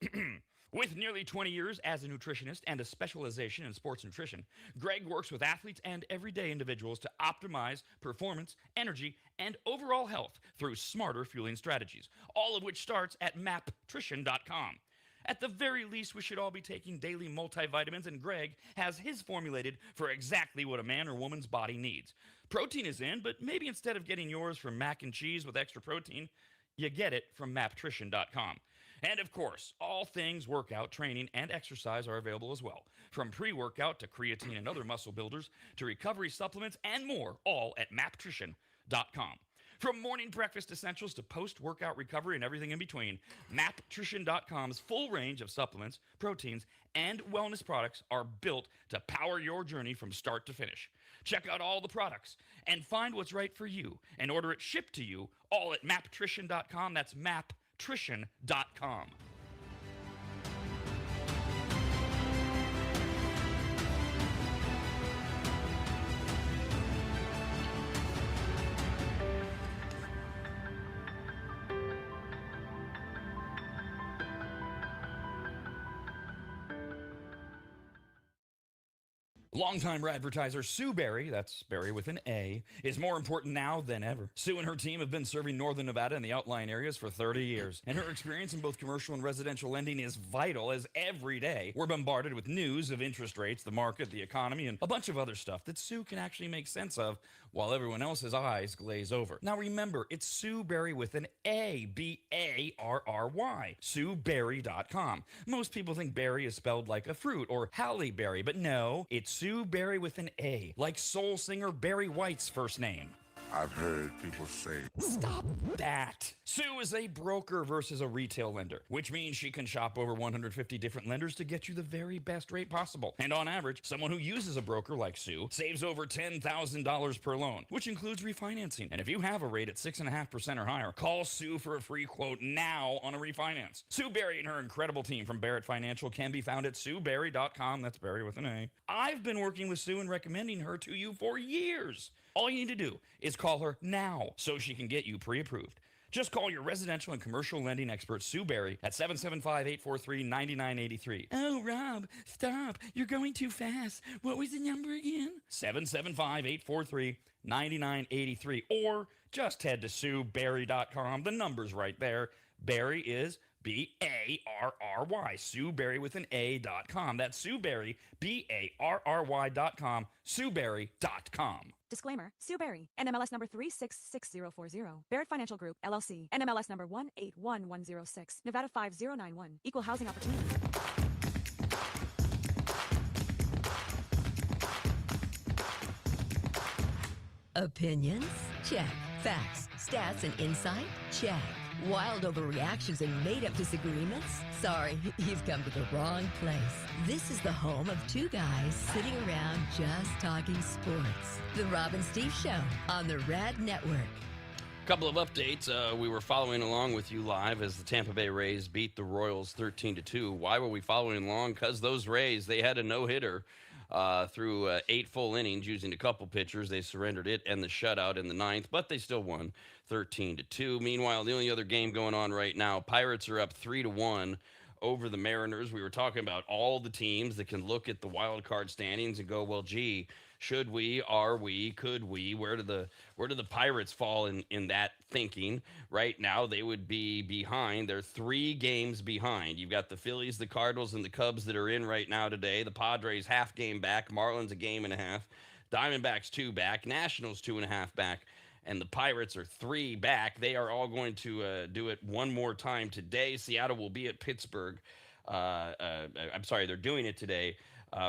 With nearly 20 years as a nutritionist and a specialization in sports nutrition, Greg works with athletes and everyday individuals to optimize performance, energy, and overall health through smarter fueling strategies, all of which starts at maptrition.com. At the very least, we should all be taking daily multivitamins, and Greg has his formulated for exactly what a man or woman's body needs. Protein is in, but maybe instead of getting yours from mac and cheese with extra protein, you get it from maptrition.com. And of course, all things workout, training, and exercise are available as well. From pre-workout to creatine and other muscle builders to recovery supplements and more, all at maptrition.com. From morning breakfast essentials to post-workout recovery and everything in between, maptrition.com's full range of supplements, proteins, and wellness products are built to power your journey from start to finish. Check out all the products and find what's right for you and order it shipped to you all at maptrition.com. That's maptrition.com. Longtime advertiser Sue Berry, that's Berry with an A, is more important now than ever. Sue and her team have been serving Northern Nevada and the outlying areas for 30 years, and her experience in both commercial and residential lending is vital, as every day we're bombarded with news of interest rates, the market, the economy, and a bunch of other stuff that Sue can actually make sense of while everyone else's eyes glaze over. Now remember, it's Sue Berry with an A, B-A-R-R-Y, SueBerry.com. Most people think berry is spelled like a fruit or Halle Berry, but no, it's Sue Berry with an A, like soul singer Barry White's first name. I've heard people say, Stop that. Sue is a broker versus a retail lender, which means she can shop over 150 different lenders to get you the very best rate possible. And on average, someone who uses a broker like Sue saves over $10,000 per loan, which includes refinancing. And if you have a rate at 6.5% or higher, call Sue for a free quote now on a refinance. Sue Berry and her incredible team from Barrett Financial can be found at SueBerry.com. That's Berry with an A. I've been working with Sue and recommending her to you for years. All you need to do is call her now so she can get you pre-approved. Just call your residential and commercial lending expert, Sue Berry, at 775-843-9983. Oh, Rob, stop. You're going too fast. What was the number again? 775-843-9983. Or just head to SueBerry.com. The number's right there. Berry is B-A-R-R-Y. Sue Berry with an A.com. That's Sue Berry, B-A-R-R-Y.com. SueBerry.com. Disclaimer, Sue Berry, NMLS number 366040, Barrett Financial Group, LLC, NMLS number 181106, Nevada 5091, Equal Housing Opportunity. Opinions? Check. Facts, stats, and insight? Check. Wild overreactions and made up disagreements? Sorry, you've come to the wrong place. This is the home of two guys sitting around just talking sports. The Rob and Steve Show on the Rad Network. Couple of updates. We were following along with you live as the Tampa Bay Rays beat the Royals 13-2. Why were we following along? Because those Rays, they had a no-hitter through 8 full innings using a couple pitchers. They surrendered it and the shutout in the ninth, but they still won 13-2. Meanwhile, the only other game going on right now, Pirates are up 3-1 over the Mariners. We were talking about all the teams that can look at the wild card standings and go, well, gee, should we, are we, could we, where do the Pirates fall in that thinking? Right now, they would be behind. They're 3 games behind. You've got the Phillies, the Cardinals, and the Cubs that are in right now today. The Padres half game back. Marlins a game and a half. Diamondbacks 2 back. Nationals 2.5 back. And the Pirates are 3 back. They are all going to do it one more time today. Seattle will be at Pittsburgh. I'm sorry, they're doing it today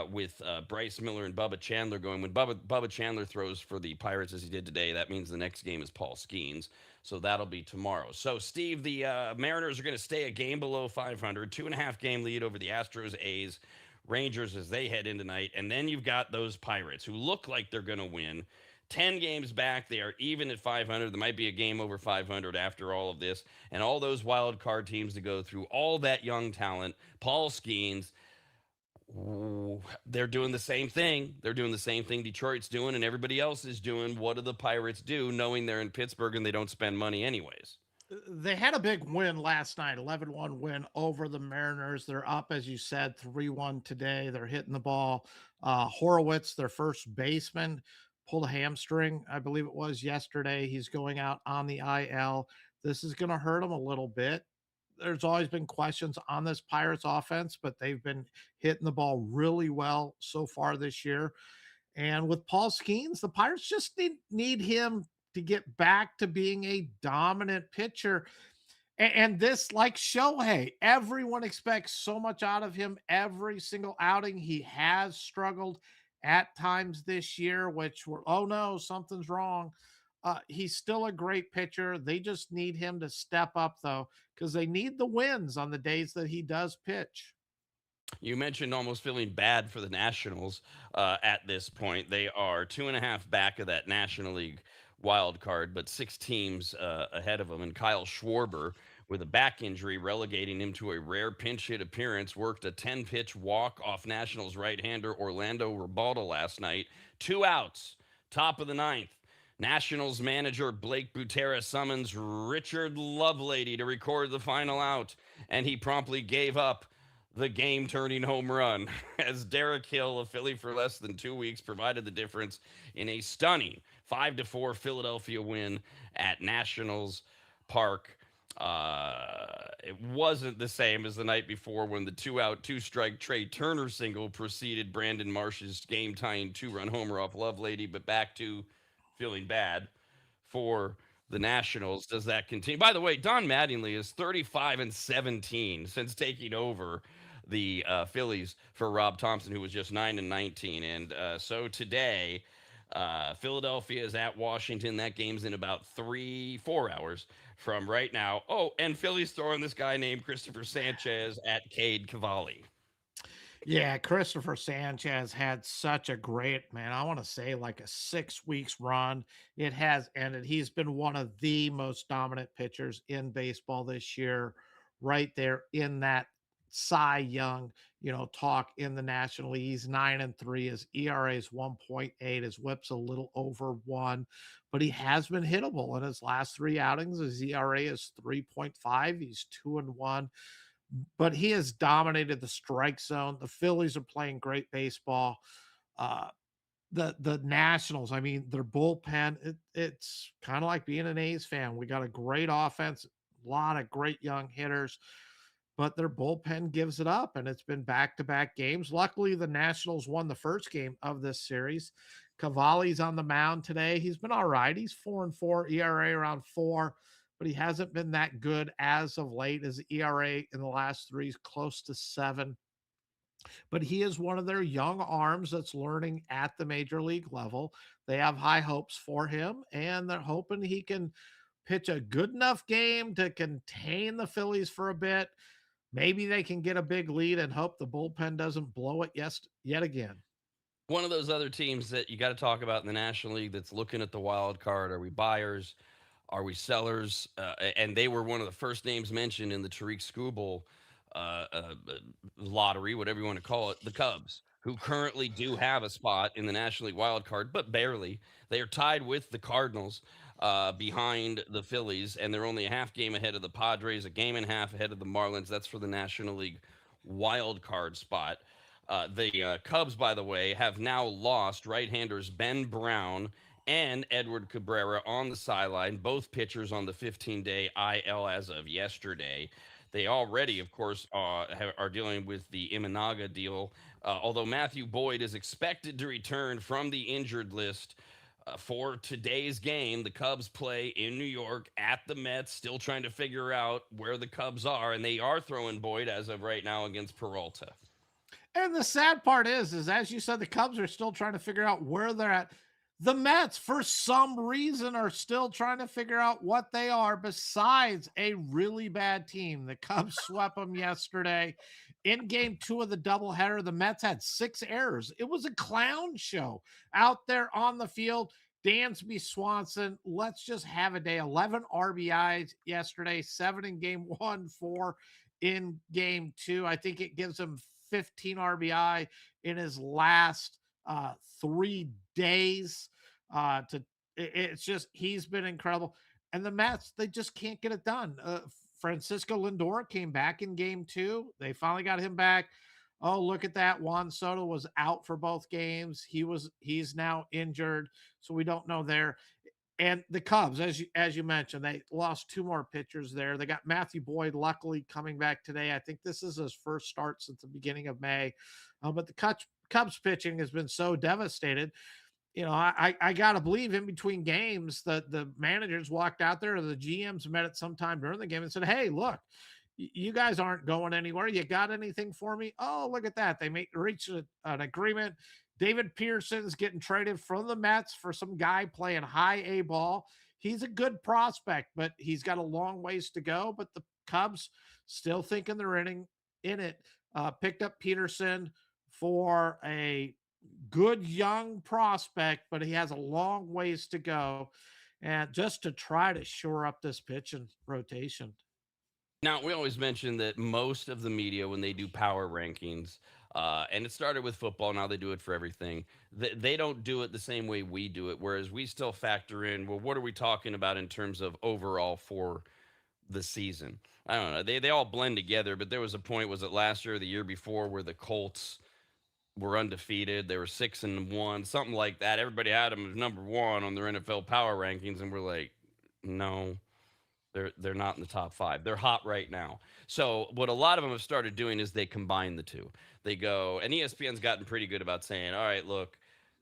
with Bryce Miller and Bubba Chandler going. When Bubba Chandler throws for the Pirates as he did today, that means the next game is Paul Skeens. So that'll be tomorrow. So, Steve, the Mariners are going to stay a game below 500, 2.5 game lead over the Astros, A's, Rangers as they head in tonight. And then you've got those Pirates who look like they're going to win. 10 games back. They are even at 500. There might be a game over 500 after all of this. And all those wild card teams to go through, all that young talent, Paul Skeens, they're doing the same thing. They're doing the same thing Detroit's doing and everybody else is doing. What do the Pirates do knowing they're in Pittsburgh and they don't spend money anyways? They had a big win last night, 11-1 win over the Mariners. They're up, as you said, 3-1 today. They're hitting the ball. Horowitz, their first baseman, pulled a hamstring, I believe it was yesterday. He's going out on the IL. This is going to hurt him a little bit. There's always been questions on this Pirates offense, but they've been hitting the ball really well so far this year. And with Paul Skeens, the Pirates just need him to get back to being a dominant pitcher. And this, like Shohei, everyone expects so much out of him every single outing. He has struggled at times this year, which were, oh no, something's wrong. He's still a great pitcher. They just need him to step up, though, because they need the wins on the days that he does pitch. You mentioned almost feeling bad for the Nationals at this point. They are 2.5 back of that National League wild card, but 6 teams ahead of them. And Kyle Schwarber, with a back injury, relegating him to a rare pinch hit appearance, worked a 10-pitch walk off Nationals right-hander Orlando Ribalta last night. 2 outs, top of the ninth. Nationals manager Blake Butera summons Richard Lovelady to record the final out, and he promptly gave up the game-turning home run as Derek Hill, a Philly for less than 2 weeks, provided the difference in a stunning 5-4 Philadelphia win at Nationals Park. It wasn't the same as the night before when the 2-out, 2-strike Trey Turner single preceded Brandon Marsh's game-tying 2-run homer off Lovelady, but back to feeling bad for the Nationals. Does that continue? By the way, Don Mattingly is 35-17 since taking over the Phillies for Rob Thompson, who was just 9-19. And so today, Philadelphia is at Washington. That game's in about 4 hours from right now. Oh, and Philly's throwing this guy named Christopher Sanchez at Cade Cavalli. Yeah, Christopher Sanchez had such a great, man, I want to say like a 6 weeks run. It has ended. He's been one of the most dominant pitchers in baseball this year, right there in that Cy Young, talk in the National League. He's 9-3. His ERA is 1.8. His whip's a little over 1, but he has been hittable in his last 3 outings. His ERA is 3.5. He's 2-1, but he has dominated the strike zone. The Phillies are playing great baseball. Uh, the Nationals, I mean, their bullpen, it's kind of like being an A's fan. We got a great offense, a lot of great young hitters, but their bullpen gives it up, and it's been back-to-back games. Luckily, the Nationals won the first game of this series. Cavalli's on the mound today. He's been all right. He's 4-4, ERA around 4, but he hasn't been that good as of late. His ERA in the last 3 is close to 7. But he is one of their young arms that's learning at the major league level. They have high hopes for him, and they're hoping he can pitch a good enough game to contain the Phillies for a bit. Maybe they can get a big lead and hope the bullpen doesn't blow it yet again. One of those other teams that you got to talk about in the National League that's looking at the wild card. Are we buyers? Are we sellers? And they were one of the first names mentioned in the Tariq Skubal lottery, whatever you want to call it, the Cubs, who currently do have a spot in the National League wild card, but barely. They are tied with the Cardinals behind the Phillies, and they're only a half game ahead of the Padres, a game and a half ahead of the Marlins. That's for the National League wild card spot. The Cubs, by the way, have now lost right-handers Ben Brown and Edward Cabrera on the sideline, both pitchers on the 15-day IL as of yesterday. They already, of course, are dealing with the Imanaga deal, although Matthew Boyd is expected to return from the injured list for today's game. The Cubs play in New York at the Mets, still trying to figure out where the Cubs are, and they are throwing Boyd as of right now against Peralta. And the sad part is as you said, the Cubs are still trying to figure out where they're at. The Mets, for some reason, are still trying to figure out what they are besides a really bad team. The Cubs swept them yesterday. In game 2 of the doubleheader, the Mets had 6 errors. It was a clown show out there on the field. Dansby Swanson, let's just have a day. 11 RBIs yesterday, 7 in game 1, 4 in game 2. I think it gives him 15 RBI in his last 3 days. It's just, he's been incredible. And the Mets, they just can't get it done. Francisco Lindor came back in game 2. They finally got him back. Oh, look at that. Juan Soto was out for both games. He's now injured, so we don't know there. And the Cubs, as you mentioned, they lost 2 more pitchers there. They got Matthew Boyd luckily coming back today. I think this is his first start since the beginning of May. But the Cubs pitching has been so devastated. I got to believe in between games that the managers walked out there or the GMs met at some time during the game and said, hey, look, you guys aren't going anywhere. You got anything for me? Oh, look at that. They reached an agreement. David Pearson's getting traded from the Mets for some guy playing high A ball. He's a good prospect, but he's got a long ways to go. But the Cubs still thinking they're in it. Picked up Peterson for a good young prospect, but he has a long ways to go. And just to try to shore up this pitching rotation. Now, we always mention that most of the media, when they do power rankings, and it started with football, now they do it for everything, they don't do it the same way we do it, whereas we still factor in, well, what are we talking about in terms of overall for the season? I don't know. They all blend together, but there was a point, was it last year or the year before, where the Colts were undefeated. They were 6-1, something like that. Everybody had them as number 1 on their NFL power rankings, and we're like, no. They're not in the top 5. They're hot right now. So what a lot of them have started doing is they combine the two. They go, and ESPN's gotten pretty good about saying, all right, look,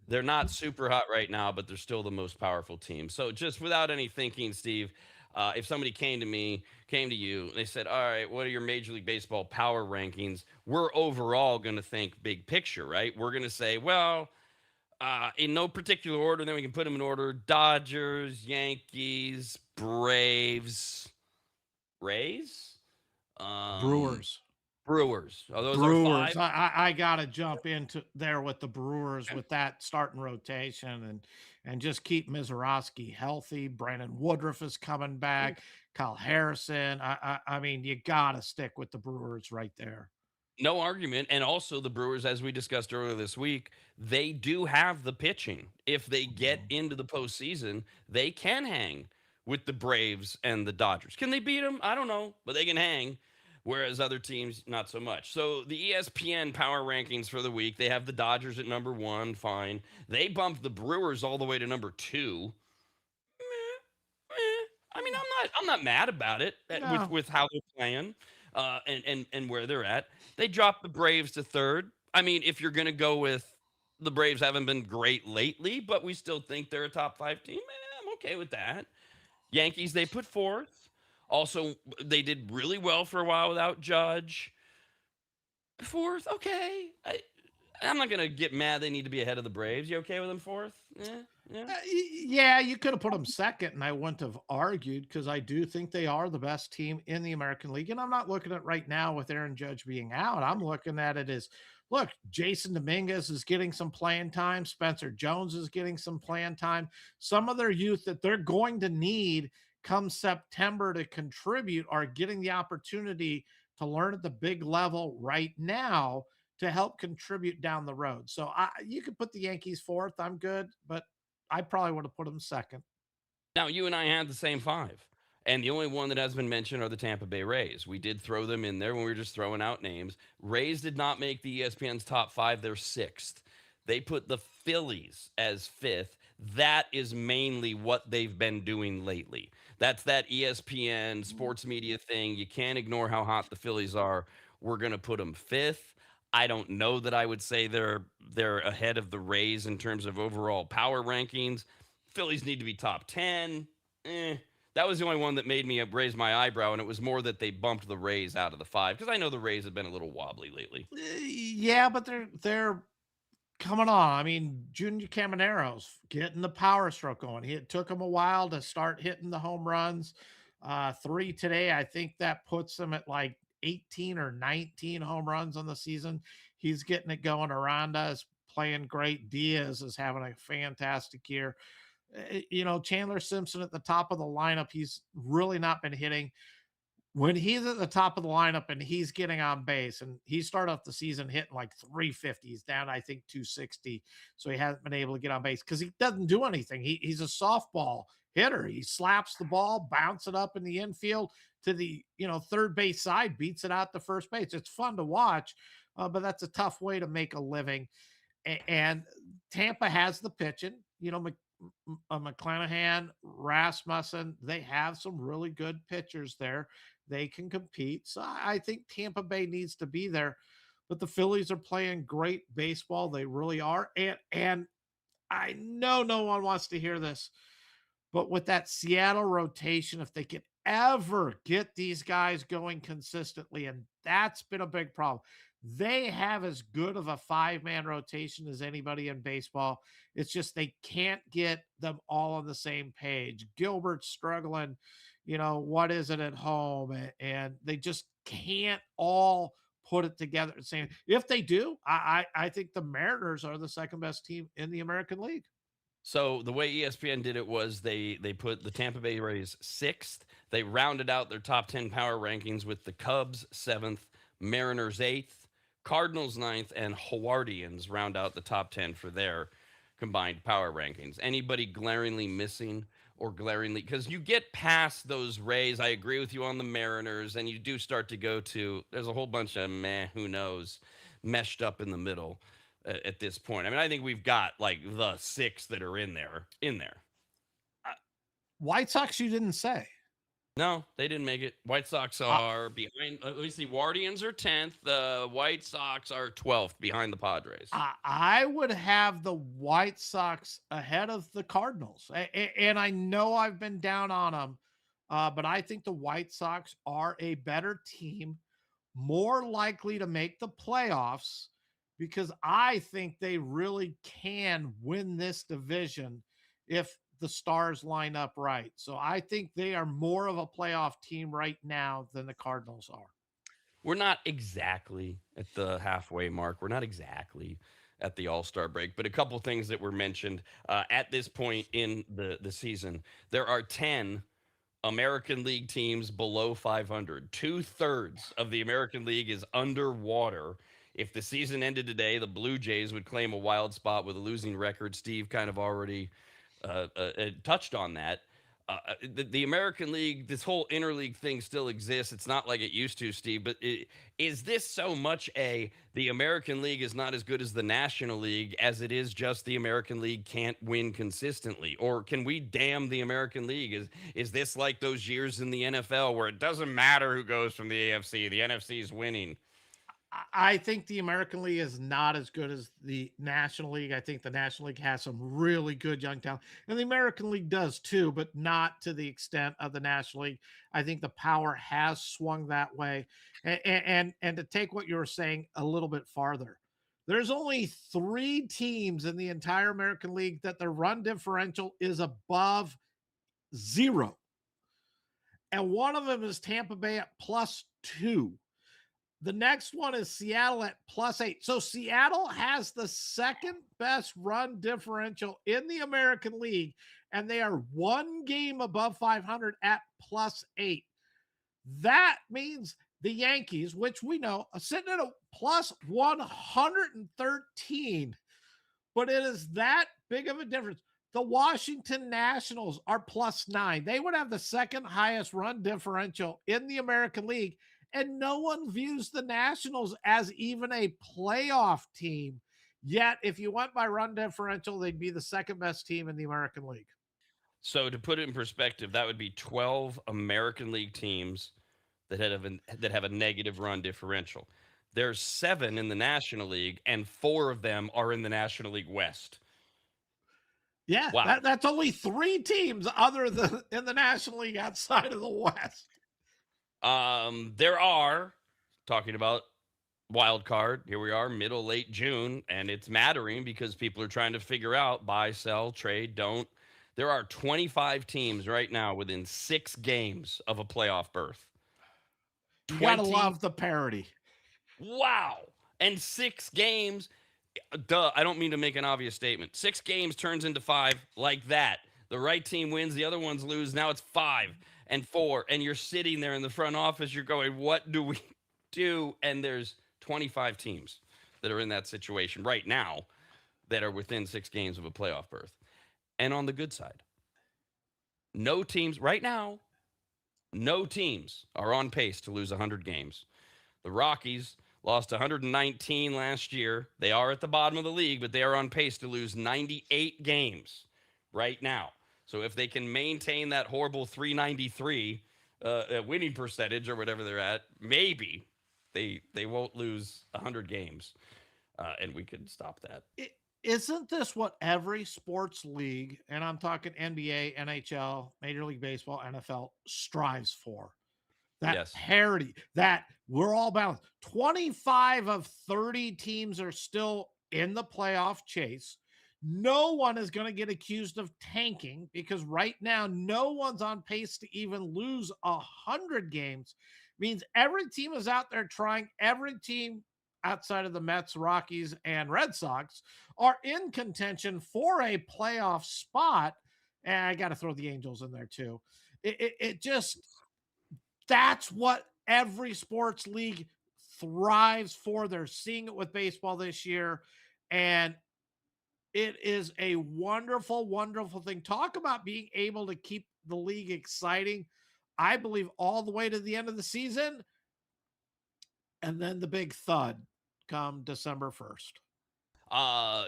they're not super hot right now, but they're still the most powerful team. So just without any thinking, Steve, if somebody came to you, they said, all right, what are your Major League Baseball power rankings? We're overall going to think big picture, right? We're going to say, well, in no particular order, then we can put them in order: Dodgers, Yankees, Braves, Rays, Brewers. Oh, those Brewers. are 5. I gotta jump into there with the Brewers with that starting rotation and just keep Mizorowski healthy. Brandon Woodruff is coming back. Kyle Harrison. I mean, you gotta stick with the Brewers right there. No argument. And also the Brewers, as we discussed earlier this week, they do have the pitching. If they get into the postseason, they can hang with the Braves and the Dodgers. Can they beat them? I don't know, but they can hang. Whereas other teams, not so much. So the ESPN power rankings for the week, they have the Dodgers at number 1, fine. They bumped the Brewers all the way to number 2. I mean, I'm not mad about it No. with how they're playing and where they're at. They dropped the Braves to 3rd. I mean, if you're going to go with the Braves haven't been great lately, but we still think they're a top 5 team, I'm okay with that. Yankees, they put 4th. Also, they did really well for a while without Judge. 4th, okay. I'm not gonna get mad. They need to be ahead of the Braves. You okay with them fourth? Yeah. Yeah, you could have put them second, and I wouldn't have argued because I do think they are the best team in the American League. And I'm not looking at right now with Aaron Judge being out. I'm looking at it as look, Jason Dominguez is getting some playing time. Spencer Jones is getting some playing time. Some of their youth that they're going to need come September to contribute are getting the opportunity to learn at the big level right now to help contribute down the road. So you could put the Yankees fourth. I'm good, but I probably would have put them second. Now, you and I had the same five. And the only one that has been mentioned are the Tampa Bay Rays. We did throw them in there when we were just throwing out names. Rays did not make the ESPN's top five. They're sixth. They put the Phillies as fifth. That is mainly what they've been doing lately. That's that ESPN sports media thing. You can't ignore how hot the Phillies are. We're going to put them fifth. I don't know that I would say they're ahead of the Rays in terms of overall power rankings. Phillies need to be top 10. That was the only one that made me raise my eyebrow, and it was more that they bumped the Rays out of the five because I know the Rays have been a little wobbly lately. Yeah, but they're coming on. I mean, Junior Camanero's getting the power stroke going. It took him a while to start hitting the home runs. 3 today. I think that puts him at like 18 or 19 home runs on the season. He's getting it going. Aranda is playing great. Diaz is having a fantastic year. Chandler Simpson at the top of the lineup, he's really not been hitting. When he's at the top of the lineup and he's getting on base, and he started off the season hitting like 350s, down, I think, 260. So he hasn't been able to get on base because he doesn't do anything. He's a softball hitter. He slaps the ball, bounce it up in the infield to the third base side, beats it out to first base. It's fun to watch, but that's a tough way to make a living. And Tampa has the pitching. McClanahan, Rasmussen, they have some really good pitchers there. They can compete. So I think Tampa Bay needs to be there. But the Phillies are playing great baseball. They really are. And I know no one wants to hear this, but with that Seattle rotation, if they could ever get these guys going consistently, and that's been a big problem. They have as good of a 5-man rotation as anybody in baseball. It's just they can't get them all on the same page. Gilbert's struggling, what is it at home? And they just can't all put it together. Saying if they do, I think the Mariners are the second best team in the American League. So the way ESPN did it was they put the Tampa Bay Rays sixth. They rounded out their top 10 power rankings with the Cubs seventh, Mariners eighth, Cardinals ninth, and Hawardians round out the top 10 for their combined power rankings. Anybody glaringly missing or glaringly, because you get past those Rays, I agree with you on the Mariners, and you do start to go to, there's a whole bunch of who knows, meshed up in the middle at this point. I mean, I think we've got like the six that are in there. White Sox, you didn't say. No, they didn't make it. White Sox are behind. Let me see. Guardians are 10th. The White Sox are 12th behind the Padres. I would have the White Sox ahead of the Cardinals. And I know I've been down on them, but I think the White Sox are a better team, more likely to make the playoffs, because I think they really can win this division if the stars line up right. So I think they are more of a playoff team right now than the Cardinals are. We're not exactly at the halfway mark. We're not exactly at the All-Star break, but a couple things that were mentioned at this point in the season. There are 10 American League teams below 500. 2/3 of the American League is underwater. If the season ended today, the Blue Jays would claim a wild spot with a losing record. Steve kind of already touched on that. The American League, this whole interleague thing still exists. It's not like it used to, Steve. But is this so much the American League is not as good as the National League as it is just the American League can't win consistently? Or can we damn the American League? Is this like those years in the NFL where it doesn't matter who goes from the AFC, the NFC is winning? I think the American League is not as good as the National League. I think the National League has some really good young talent, and the American League does too, but not to the extent of the National League. I think the power has swung that way. And to take what you were saying a little bit farther, There's only 3 teams in the entire American League that their run differential is above 0. And one of them is Tampa Bay at +2. The next one is Seattle at +8. So Seattle has the second best run differential in the American League, and they are 1 game above 500 at +8. That means the Yankees, which we know are sitting at a +113, but it is that big of a difference. The Washington Nationals are +9. They would have the second highest run differential in the American League, and no one views the Nationals as even a playoff team. Yet, if you went by run differential, they'd be the second best team in the American League. So to put it in perspective, that would be 12 American League teams that have a negative run differential. There's 7 in the National League, and 4 of them are in the National League West. Yeah, Wow. that's only 3 teams other than in the National League outside of the West. There are, talking about wild card, here we are, middle, late June, and it's mattering because people are trying to figure out buy, sell, trade, don't. There are 25 teams right now within 6 games of a playoff berth. You gotta love the parity. Wow. And 6 games, duh, I don't mean to make an obvious statement. 6 games turns into 5 like that. The right team wins, the other ones lose. Now it's 5 and 4, and you're sitting there in the front office. You're going, what do we do? And there's 25 teams that are in that situation right now that are within 6 games of a playoff berth. And on the good side, no teams right now, no teams are on pace to lose 100 games. The Rockies lost 119 last year. They are at the bottom of the league, but they are on pace to lose 98 games right now. So if they can maintain that horrible 393 winning percentage or whatever they're at, maybe they won't lose 100 games, and we could stop that. Isn't this what every sports league, and I'm talking NBA, NHL, Major League Baseball, NFL, strives for? That parity, that we're all balanced. 25 of 30 teams are still in the playoff chase. No one is going to get accused of tanking because right now, no one's on pace to even lose 100 games. Means every team is out there trying. Every team outside of the Mets, Rockies, and Red Sox are in contention for a playoff spot. And I got to throw the Angels in there too. It just, that's what every sports league thrives for. They're seeing it with baseball this year. And it is a wonderful, wonderful thing. Talk about being able to keep the league exciting. I believe all the way to the end of the season. And then the big thud come December 1st.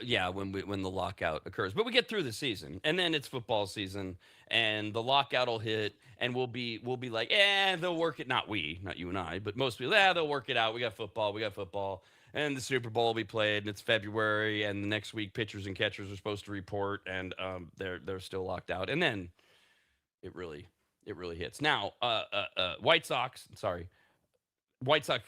Yeah, when the lockout occurs. But we get through the season, and then it's football season, and the lockout will hit, and we'll be like, they'll work it. Not you and I, but most people, they'll work it out. We got football. And the Super Bowl will be played, and it's February, and the next week pitchers and catchers are supposed to report, and they're still locked out. And then it really hits. Now, White Sox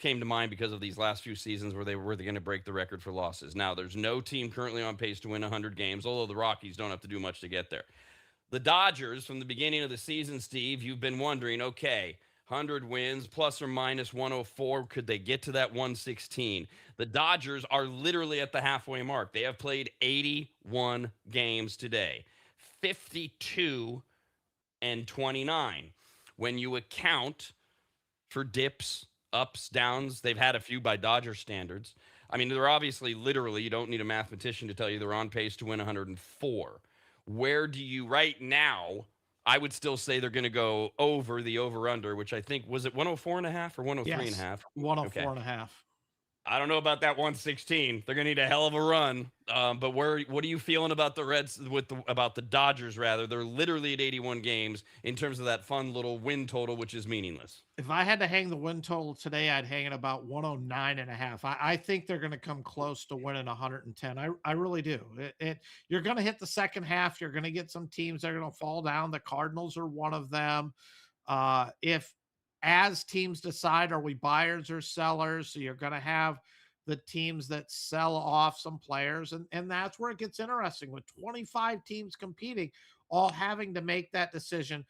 came to mind because of these last few seasons where they were going to break the record for losses. Now, there's no team currently on pace to win 100 games, although the Rockies don't have to do much to get there. The Dodgers, from the beginning of the season, Steve, you've been wondering, okay, 100 wins, plus or minus 104. Could they get to that 116? The Dodgers are literally at the halfway mark. They have played 81 games today, 52 and 29. When you account for dips, ups, downs, they've had a few by Dodger standards. I mean, they're obviously, literally, you don't need a mathematician to tell you they're on pace to win 104. Where do you, right now, I would still say they're going to go over the over-under, which I think, was it 104 and a half or 103 and a half? 104 and a half. I don't know about that 116. They're going to need a hell of a run. But what are you feeling about the Reds, about the Dodgers, rather? They're literally at 81 games in terms of that fun little win total, which is meaningless. If I had to hang the win total today, I'd hang it about 109 and a half. I think they're going to come close to winning 110. I really do. You're going to hit the second half. You're going to get some teams that are going to fall down. The Cardinals are one of them. If as teams decide, are we buyers or sellers? So you're going to have the teams that sell off some players. And that's where it gets interesting with 25 teams competing, all having to make that decision.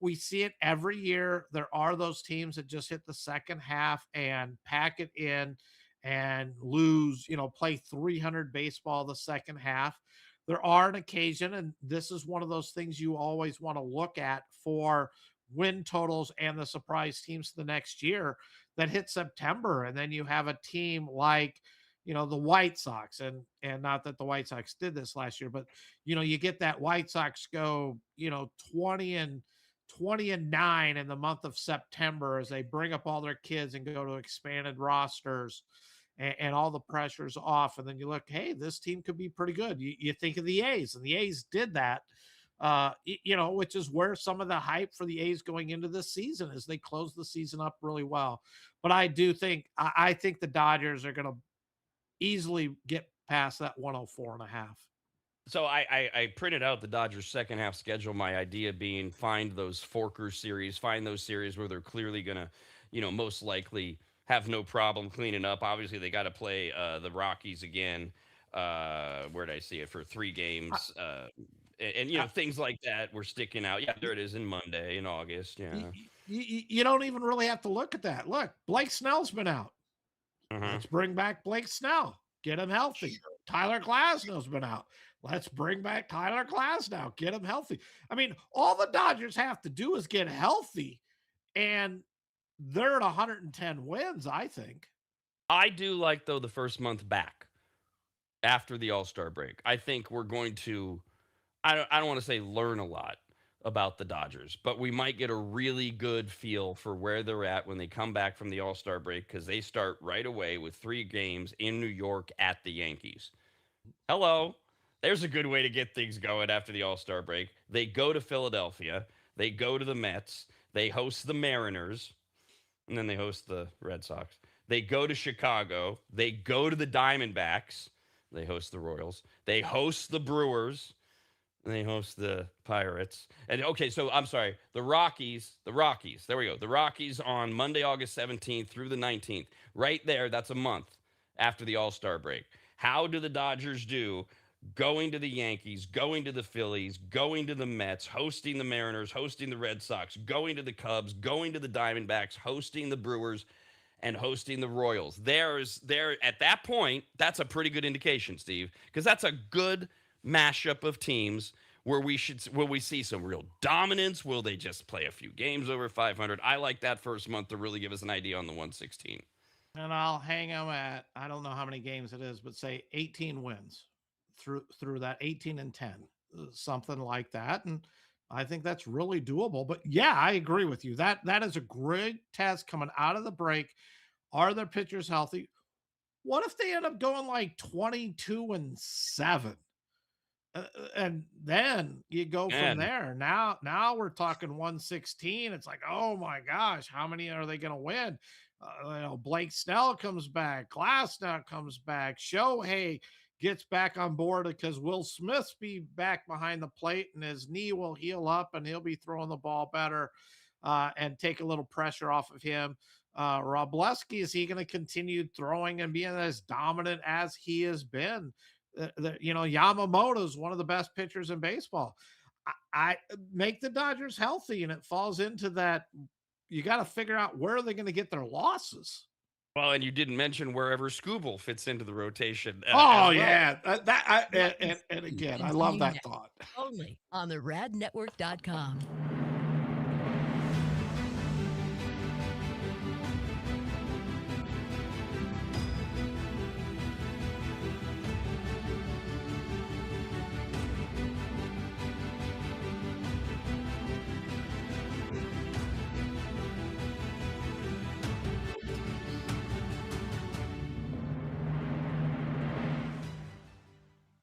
We see it every year. There are those teams that just hit the second half and pack it in and lose, play 300 baseball the second half. There are an occasion, and this is one of those things you always want to look at for win totals and the surprise teams the next year that hit September. And then you have a team like, the White Sox, and not that the White Sox did this last year, but you get that White Sox go, 20-9 in the month of September as they bring up all their kids and go to expanded rosters, and all the pressure's off. And then you look, hey, this team could be pretty good. You think of the A's, and the A's did that, which is where some of the hype for the A's going into this season is. They closed the season up really well. But I do think, I think the Dodgers are going to easily get past that 104.5. So I printed out the Dodgers' second half schedule. My idea being find those Forker series, find those series where they're clearly going to, most likely have no problem cleaning up. Obviously, they got to play the Rockies again. Where did I see it for 3 games? And things like that were sticking out. Yeah, there it is in Monday in August. Yeah, you don't even really have to look at that. Look, Blake Snell's been out. Let's bring back Blake Snell. Get him healthy. Sure. Tyler Glasnow's been out. Let's bring back Tyler Glasnow. Get him healthy. I mean, all the Dodgers have to do is get healthy, and they're at 110 wins, I think. I do like, though, the first month back after the All-Star break. I think we're going to, I don't want to say learn a lot about the Dodgers, but we might get a really good feel for where they're at when they come back from the All-Star break, because they start right away with 3 games in New York at the Yankees. Hello. There's a good way to get things going after the All-Star break. They go to Philadelphia. They go to the Mets. They host the Mariners. And then they host the Red Sox. They go to Chicago. They go to the Diamondbacks. They host the Royals. They host the Brewers. And they host the Pirates. And okay, so I'm sorry, the Rockies. There we go. The Rockies on Monday, August 17th through the 19th. Right there, that's a month after the All-Star break. How do the Dodgers do going to the Yankees, going to the Phillies, going to the Mets, hosting the Mariners, hosting the Red Sox, going to the Cubs, going to the Diamondbacks, hosting the Brewers, and hosting the Royals? There at that point, that's a pretty good indication, Steve, because that's a good mashup of teams where we see some real dominance. Will they just play a few games over 500? I like that first month to really give us an idea on the 116. And I'll hang them at, I don't know how many games it is, but say 18 wins through that, 18-10, something like that. And I think that's really doable. But yeah, I agree with you. That is a great test coming out of the break. Are their pitchers healthy? What if they end up going like 22-7? And then you go from there. Now we're talking 116. It's like, oh my gosh, how many are they going to win? Blake Snell comes back, Glasnow comes back, Shohei gets back on board because Will Smith's be back behind the plate and his knee will heal up and he'll be throwing the ball better, and take a little pressure off of him. Robleski, is he going to continue throwing and being as dominant as he has been? Yamamoto is one of the best pitchers in baseball. I make the Dodgers healthy, and it falls into that. You got to figure out where are they going to get their losses. Well, and you didn't mention wherever Scooble fits into the rotation. Yeah, and again, I love that thought. Only on the radnetwork.com.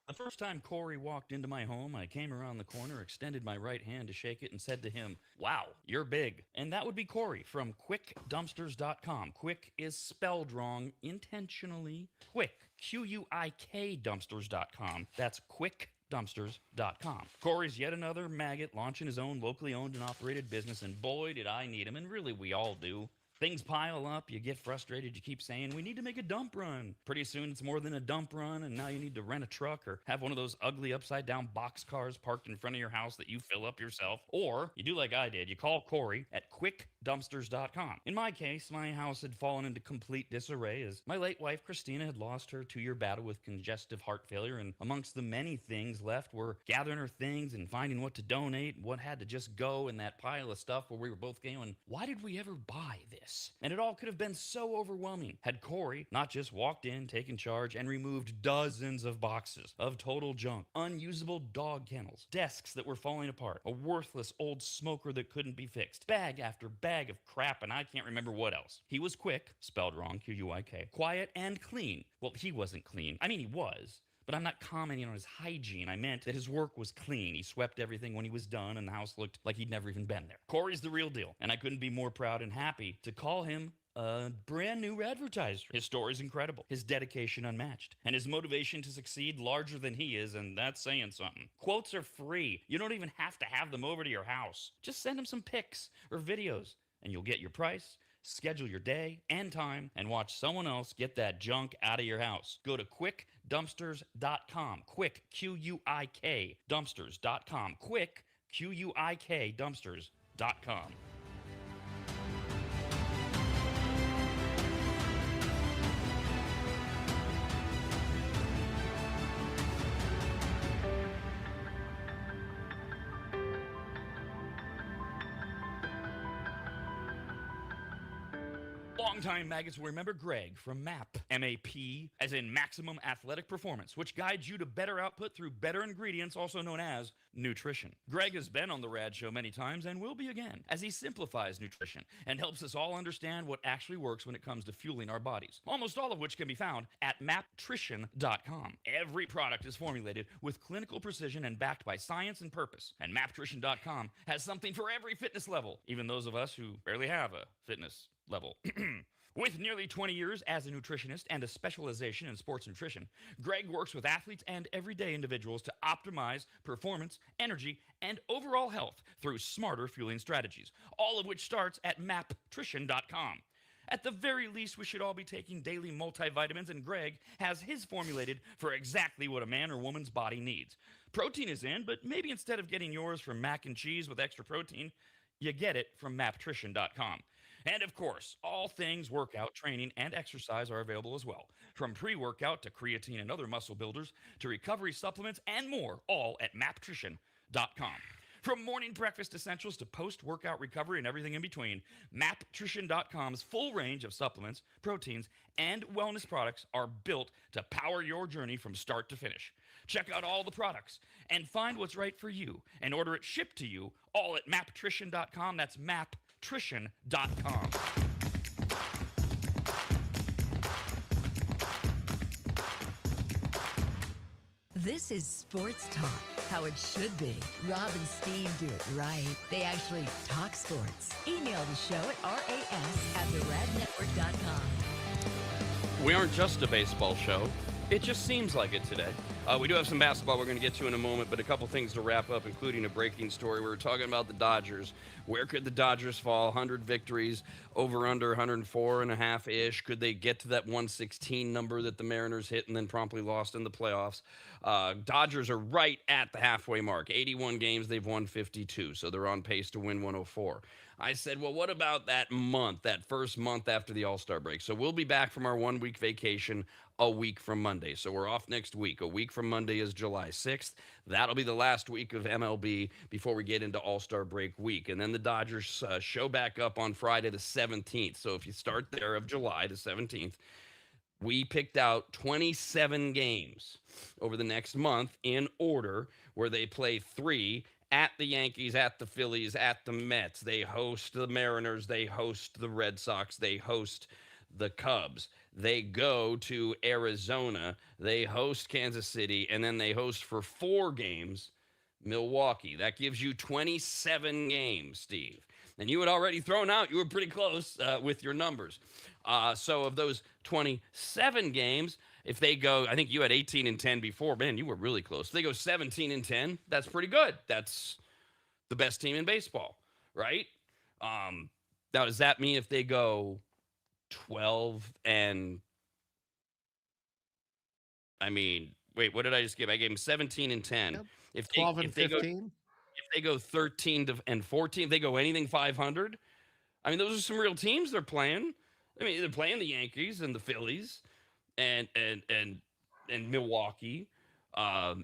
The first time Corey walked into my home, I came around the corner, extended my right hand to shake it, and said to him, "Wow, you're big." And that would be Corey from QuickDumpsters.com. Quick is spelled wrong intentionally. Quick, Q-U-I-K Dumpsters.com. That's QuickDumpsters.com. Corey's yet another maggot launching his own locally owned and operated business, and boy, did I need him, and really we all do. Things pile up, you get frustrated, you keep saying, we need to make a dump run. Pretty soon it's more than a dump run, and now you need to rent a truck or have one of those ugly upside down box cars parked in front of your house that you fill up yourself. Or you do like I did, you call Corey at quickdumpsters.com. In my case, my house had fallen into complete disarray as my late wife Christina had lost her 2-year battle with congestive heart failure, and amongst the many things left were gathering her things and finding what to donate, what had to just go in that pile of stuff where we were both going, why did we ever buy this? And it all could have been so overwhelming had Corey not just walked in, taken charge, and removed dozens of boxes of total junk, unusable dog kennels, desks that were falling apart, a worthless old smoker that couldn't be fixed, bag after bag of crap, and I can't remember what else. He was quick, spelled wrong, Q-U-I-K, quiet, and clean. Well, he wasn't clean. I mean, he was. But I'm not commenting on his hygiene. I meant that his work was clean. He swept everything when he was done, and the house looked like he'd never even been there. Corey's the real deal, and I couldn't be more proud and happy to call him a brand new advertiser. His story's incredible, his dedication unmatched, and his motivation to succeed larger than he is, and that's saying something. Quotes are free. You don't even have to have them over to your house. Just send him some pics or videos, and you'll get your price, schedule your day and time, and watch someone else get that junk out of your house. Go to quickdumpsters.com. Quick, Q-U-I-K, dumpsters.com. Quick, Q-U-I-K, dumpsters.com. Longtime maggots will remember Greg from MAP, M-A-P, as in Maximum Athletic Performance, which guides you to better output through better ingredients, also known as nutrition. Greg has been on the Rad Show many times and will be again, as he simplifies nutrition and helps us all understand what actually works when it comes to fueling our bodies, almost all of which can be found at maptrition.com. Every product is formulated with clinical precision and backed by science and purpose, and maptrition.com has something for every fitness level, even those of us who barely have a fitness level. With nearly 20 years as a nutritionist and a specialization in sports nutrition, Greg works with athletes and everyday individuals to optimize performance, energy, and overall health through smarter fueling strategies, all of which starts at maptrition.com. At the very least, we should all be taking daily multivitamins, and Greg has his formulated for exactly what a man or woman's body needs. Protein is in, but maybe instead of getting yours from mac and cheese with extra protein, you get it from maptrition.com. And of course, all things workout, training, and exercise are available as well. From pre-workout to creatine and other muscle builders to recovery supplements and more, all at maptrition.com. From morning breakfast essentials to post-workout recovery and everything in between, maptrition.com's full range of supplements, proteins, and wellness products are built to power your journey from start to finish. Check out all the products and find what's right for you and order it shipped to you all at maptrition.com. That's maptrition.com. This is Sports Talk, how it should be. Rob and Steve do it right. They actually talk sports. Email the show at ras@theradnetwork.com. We aren't just a baseball show. It just seems like it today. We do have some basketball we're going to get to in a moment, but a couple things to wrap up, including a breaking story. We were talking about the Dodgers. Where could the Dodgers fall? 100 victories, over under 104 and a half-ish. Could they get to that 116 number that the Mariners hit and then promptly lost in the playoffs? Dodgers are right at the halfway mark. 81 games, they've won 52, so they're on pace to win 104. I said, well, what about that month, that first month after the All-Star break? So we'll be back from our 1-week vacation a week from Monday. So we're off next week. A week from Monday is July 6th. That'll be the last week of MLB before we get into All-Star break week. And then the Dodgers show back up on Friday the 17th. So if you start there of July the 17th, we picked out 27 games over the next month in order where they play 3 at the Yankees, at the Phillies, at the Mets. They host the Mariners. They host the Red Sox. They host the Cubs. They go to Arizona. They host Kansas City. And then they host for 4 games Milwaukee. That gives you 27 games, Steve. And you had already thrown out. You were pretty close with your numbers. So of those 27 games, if they go, I think you had 18-10 before. Man, you were really close. If they go 17-10, that's pretty good. That's the best team in baseball, right? Now, does that mean if they go 12 and wait, what did I just give? I gave them 17 and 10. Yep. If 12 they and if they go 15. if they go 13 and 14, if they go anything 500, I mean, those are some real teams they're playing. I mean, they're playing the Yankees and the Phillies and Milwaukee.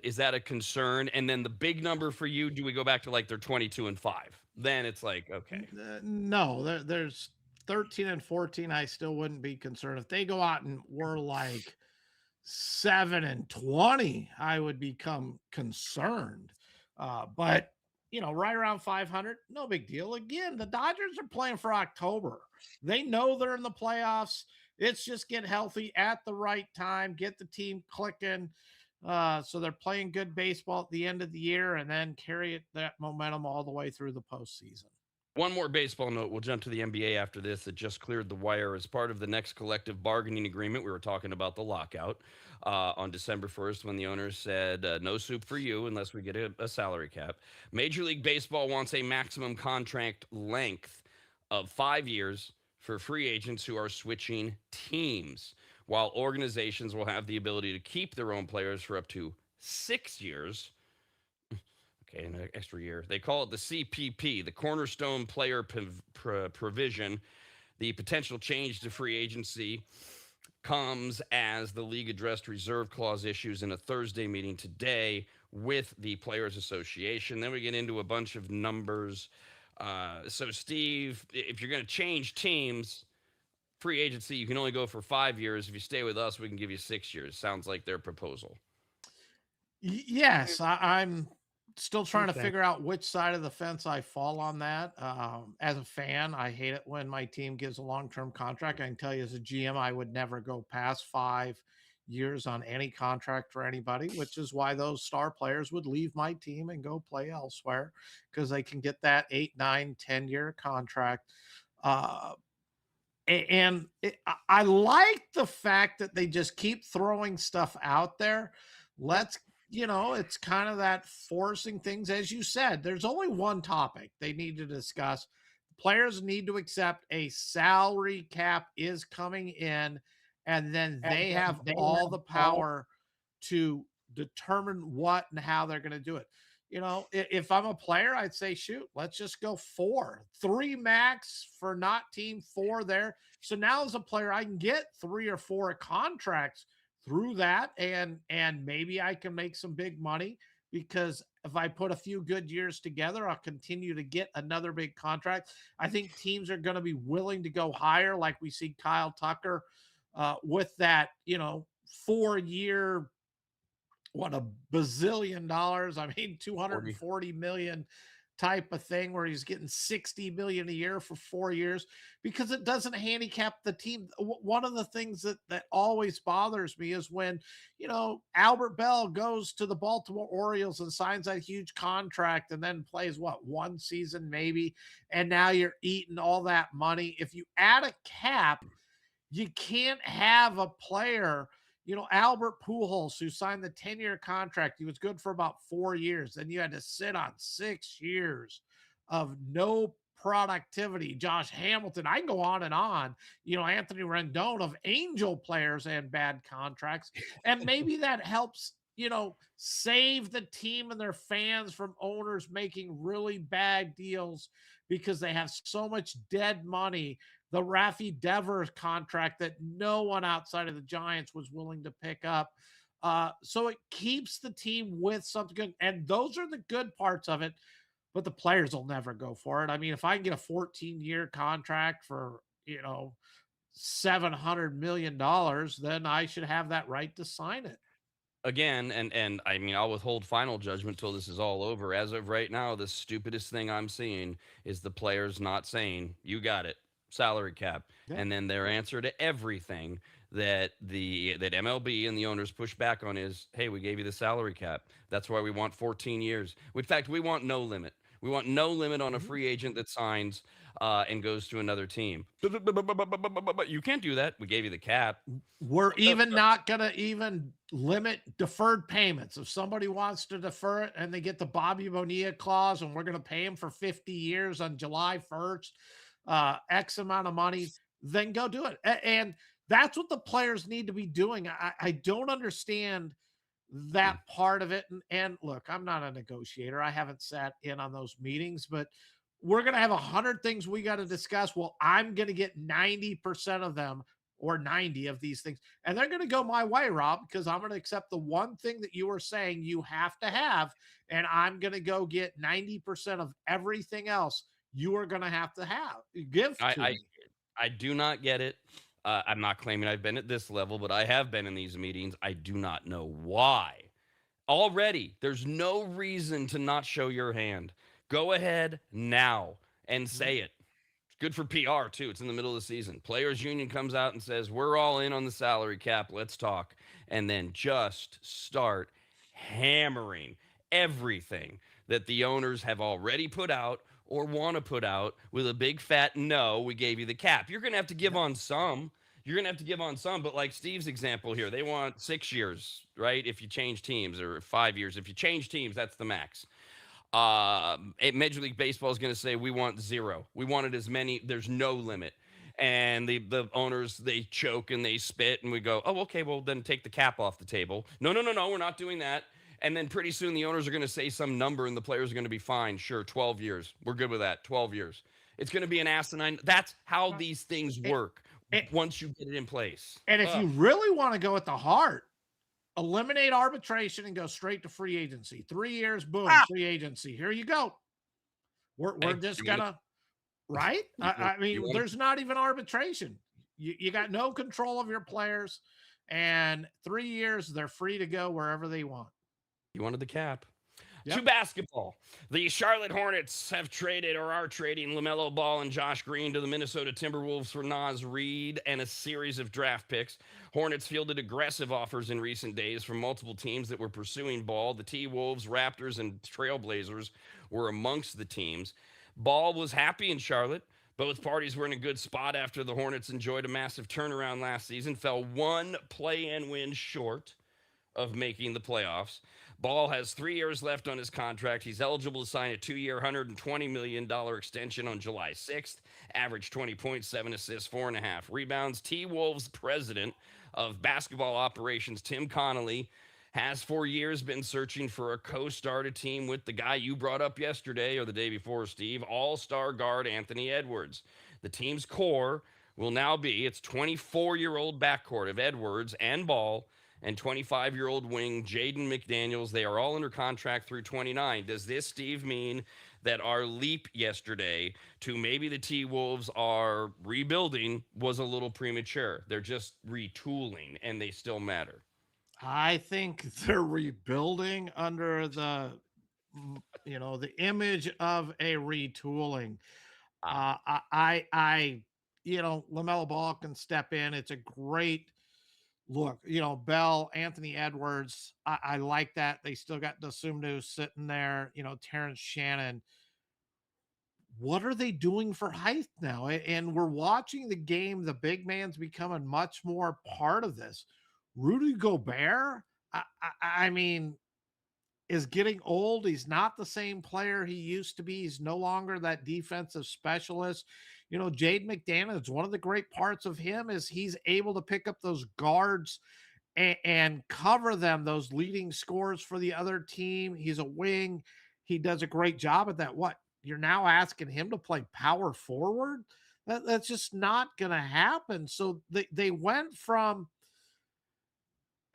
Is that a concern? And then the big number for you, do we go back to like they're 22 and 5? Then it's like, okay. No, there's 13 and 14. I still wouldn't be concerned if they go out and we're like 7 and 20. I would become concerned. But right around 500, no big deal. Again, the Dodgers are playing for October. They know they're in the playoffs. It's just get healthy at the right time, get the team clicking. So they're playing good baseball at the end of the year and then carry that momentum all the way through the postseason. One more baseball note. We'll jump to the NBA after this. That just cleared the wire as part of the next collective bargaining agreement. We were talking about the lockout on December 1st when the owners said, no soup for you unless we get a salary cap. Major League Baseball wants a maximum contract length of 5 years for free agents who are switching teams, while organizations will have the ability to keep their own players for up to 6 years. Okay, an extra year. They call it the CPP, the Cornerstone Player Provision. The potential change to free agency comes as the league addressed reserve clause issues in a Thursday meeting today with the Players Association. Then we get into a bunch of numbers. So, Steve, if you're going to change teams, free agency, you can only go for 5 years. If you stay with us, we can give you 6 years. Sounds like their proposal. Yes, I'm still trying to figure out which side of the fence I fall on that. As a fan, I hate it when my team gives a long-term contract. I can tell you as a GM, I would never go past 5 years on any contract for anybody, which is why those star players would leave my team and go play elsewhere because they can get that 8, 9, 10-year contract. I like the fact that they just keep throwing stuff out there. Let's it's kind of that forcing things. As you said, there's only one topic they need to discuss. Players need to accept a salary cap is coming in, and then they have all the power to determine what and how they're going to do it. If I'm a player, I'd say, shoot, let's just go 4, 3 max for not team 4 there. So now as a player, I can get 3 or 4 contracts through that, and maybe I can make some big money because if I put a few good years together, I'll continue to get another big contract. I think teams are going to be willing to go higher, like we see Kyle Tucker with that, 4-year, what, a bazillion dollars. I mean, 240 million type of thing where he's getting 60 million a year for 4 years because it doesn't handicap the team. One of the things that always bothers me is when, Albert Bell goes to the Baltimore Orioles and signs that huge contract and then plays 1 season maybe. And now you're eating all that money. If you add a cap, you can't have a player, Albert Pujols, who signed the 10-year contract. He was good for about 4 years. Then you had to sit on 6 years of no productivity. Josh Hamilton, I can go on and on. Anthony Rendon of Angel players and bad contracts. And maybe that helps, save the team and their fans from owners making really bad deals because they have so much dead money. The Rafi Devers contract that no one outside of the Giants was willing to pick up. So it keeps the team with something good. And those are the good parts of it, but the players will never go for it. I mean, if I can get a 14-year contract for, $700 million, then I should have that right to sign it. Again, and I mean, I'll withhold final judgment till this is all over. As of right now, the stupidest thing I'm seeing is the players not saying, you got it, salary cap. Yeah. And then their answer to everything that MLB and the owners push back on is, hey, we gave you the salary cap. That's why we want 14 years. In fact, we want no limit. We want no limit on a free agent that signs and goes to another team. But you can't do that. We gave you the cap. We're even not going to even limit deferred payments. If somebody wants to defer it and they get the Bobby Bonilla clause and we're going to pay him for 50 years on July 1st, X amount of money, then go do it. And that's what the players need to be doing. I don't understand that part of it. And look, I'm not a negotiator. I haven't sat in on those meetings, but we're going to have 100 things we got to discuss. Well, I'm going to get 90% of them or 90 of these things. And they're going to go my way, Rob, because I'm going to accept the one thing that you were saying you have to have. And I'm going to go get 90% of everything else you are going to have give to I me. I do not get it. I'm not claiming I've been at this level, but I have been in these meetings. I do not know why. Already, there's no reason to not show your hand. Go ahead now and say it. It's good for PR too. It's in the middle of the season. Players Union comes out and says, "We're all in on the salary cap. Let's talk." And then just start hammering everything that the owners have already put out or want to put out with a big fat no, we gave you the cap. You're going to have to give on some. You're going to have to give on some, but like Steve's example here, they want 6 years, right? If you change teams, or 5 years. If you change teams, that's the max. Major League Baseball is going to say we want 0. We wanted as many. There's no limit. And the owners, they choke and they spit, and we go, oh, okay, well then take the cap off the table. No, we're not doing that. And then pretty soon the owners are going to say some number, and the players are going to be fine. Sure, 12 years. We're good with that. 12 years. It's going to be an asinine. That's how these things work once you get it in place. And if you really want to go at the heart, eliminate arbitration and go straight to free agency. 3 years, boom, free agency. Here you go. We're just gonna, right? I mean, there's not even arbitration. You got no control of your players, and 3 years they're free to go wherever they want. You wanted the cap. Yep. To basketball. The Charlotte Hornets have traded or are trading LaMelo Ball and Josh Green to the Minnesota Timberwolves for Naz Reid and a series of draft picks. Hornets fielded aggressive offers in recent days from multiple teams that were pursuing Ball. The T-Wolves, Raptors, and Trailblazers were amongst the teams. Ball was happy in Charlotte. Both parties were in a good spot after the Hornets enjoyed a massive turnaround last season, fell one play-in win short of making the playoffs. Ball has 3 years left on his contract. He's eligible to sign a 2-year, $120 million extension on July 6th. Average 20 points, 7 assists, 4.5 rebounds. T-Wolves president of basketball operations, Tim Connolly, has for years been searching for a co-star team with the guy you brought up yesterday or the day before, Steve, all-star guard Anthony Edwards. The team's core will now be its 24-year-old backcourt of Edwards and Ball and 25-year-old wing Jaden McDaniels. They are all under contract through 29. Does this, Steve, mean that our leap yesterday to maybe the T-Wolves are rebuilding was a little premature? They're just retooling, and they still matter. I think they're rebuilding under the image of a retooling. LaMelo Ball can step in. It's a great look. Bell, Anthony Edwards. I like that. They still got Dosumnu sitting there. Terrence Shannon. What are they doing for height now? And we're watching the game. The big man's becoming much more part of this. Rudy Gobert, I mean, is getting old. He's not the same player he used to be. He's no longer that defensive specialist. Jade McDaniels, one of the great parts of him is he's able to pick up those guards and cover them, those leading scorers for the other team. He's a wing. He does a great job at that. What? You're now asking him to play power forward? That's just not going to happen. So they went from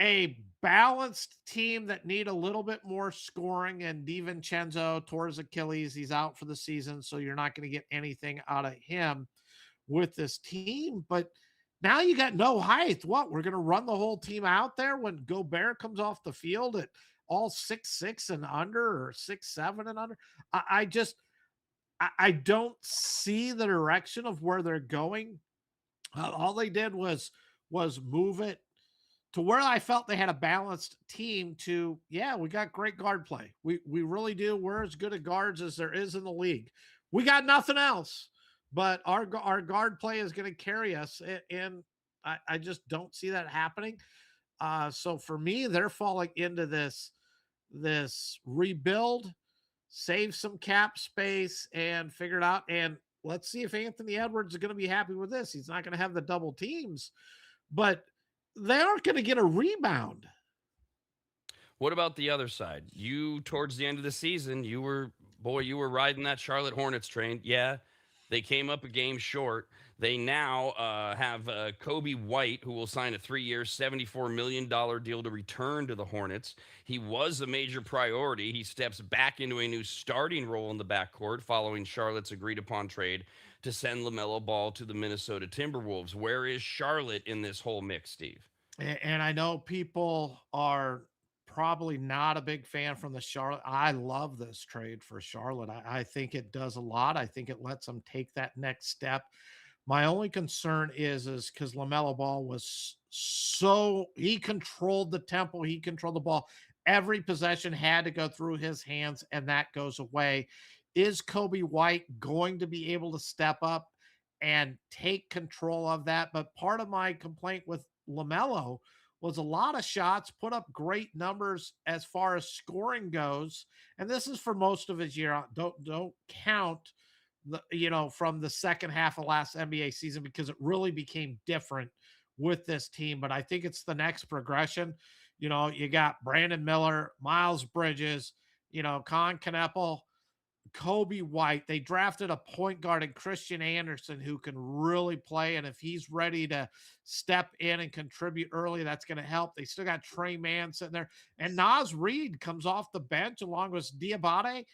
a balanced team that need a little bit more scoring, and DiVincenzo tore his Achilles. He's out for the season, so you're not going to get anything out of him with this team. But now you got no height. What? We're going to run the whole team out there when Gobert comes off the field at all 6'6" and under, or 6'7" and under. I don't see the direction of where they're going. All they did was move it to where I felt they had a balanced team to, yeah, we got great guard play. We really do. We're as good at guards as there is in the league. We got nothing else, but our guard play is going to carry us. And I just don't see that happening. So for me, they're falling into this rebuild, save some cap space, and figure it out. And let's see if Anthony Edwards is going to be happy with this. He's not going to have the double teams, but they aren't going to get a rebound. What about the other side? You, towards the end of the season, you were riding that Charlotte Hornets train. Yeah, they came up a game short. They now have Kobe White, who will sign a 3-year, $74 million deal to return to the Hornets. He was a major priority. He steps back into a new starting role in the backcourt following Charlotte's agreed upon trade to send LaMelo Ball to the Minnesota Timberwolves. Where is Charlotte in this whole mix, Steve? And I know people are probably not a big fan from the Charlotte. I love this trade for Charlotte. I think it does a lot. I think it lets them take that next step. My only concern is because LaMelo Ball was so he controlled the tempo, he controlled the ball. Every possession had to go through his hands, and that goes away. Is Kobe White going to be able to step up and take control of that? But part of my complaint with LaMelo was a lot of shots, put up great numbers as far as scoring goes, and this is for most of his year. Don't count from the second half of last NBA season because it really became different with this team. But I think it's the next progression. You got Brandon Miller, Miles Bridges, Con Kneppel, Kobe White. They drafted a point guard in Christian Anderson who can really play. And if he's ready to step in and contribute early, that's going to help. They still got Trey Mann sitting there. And Naz Reid comes off the bench along with Diabate.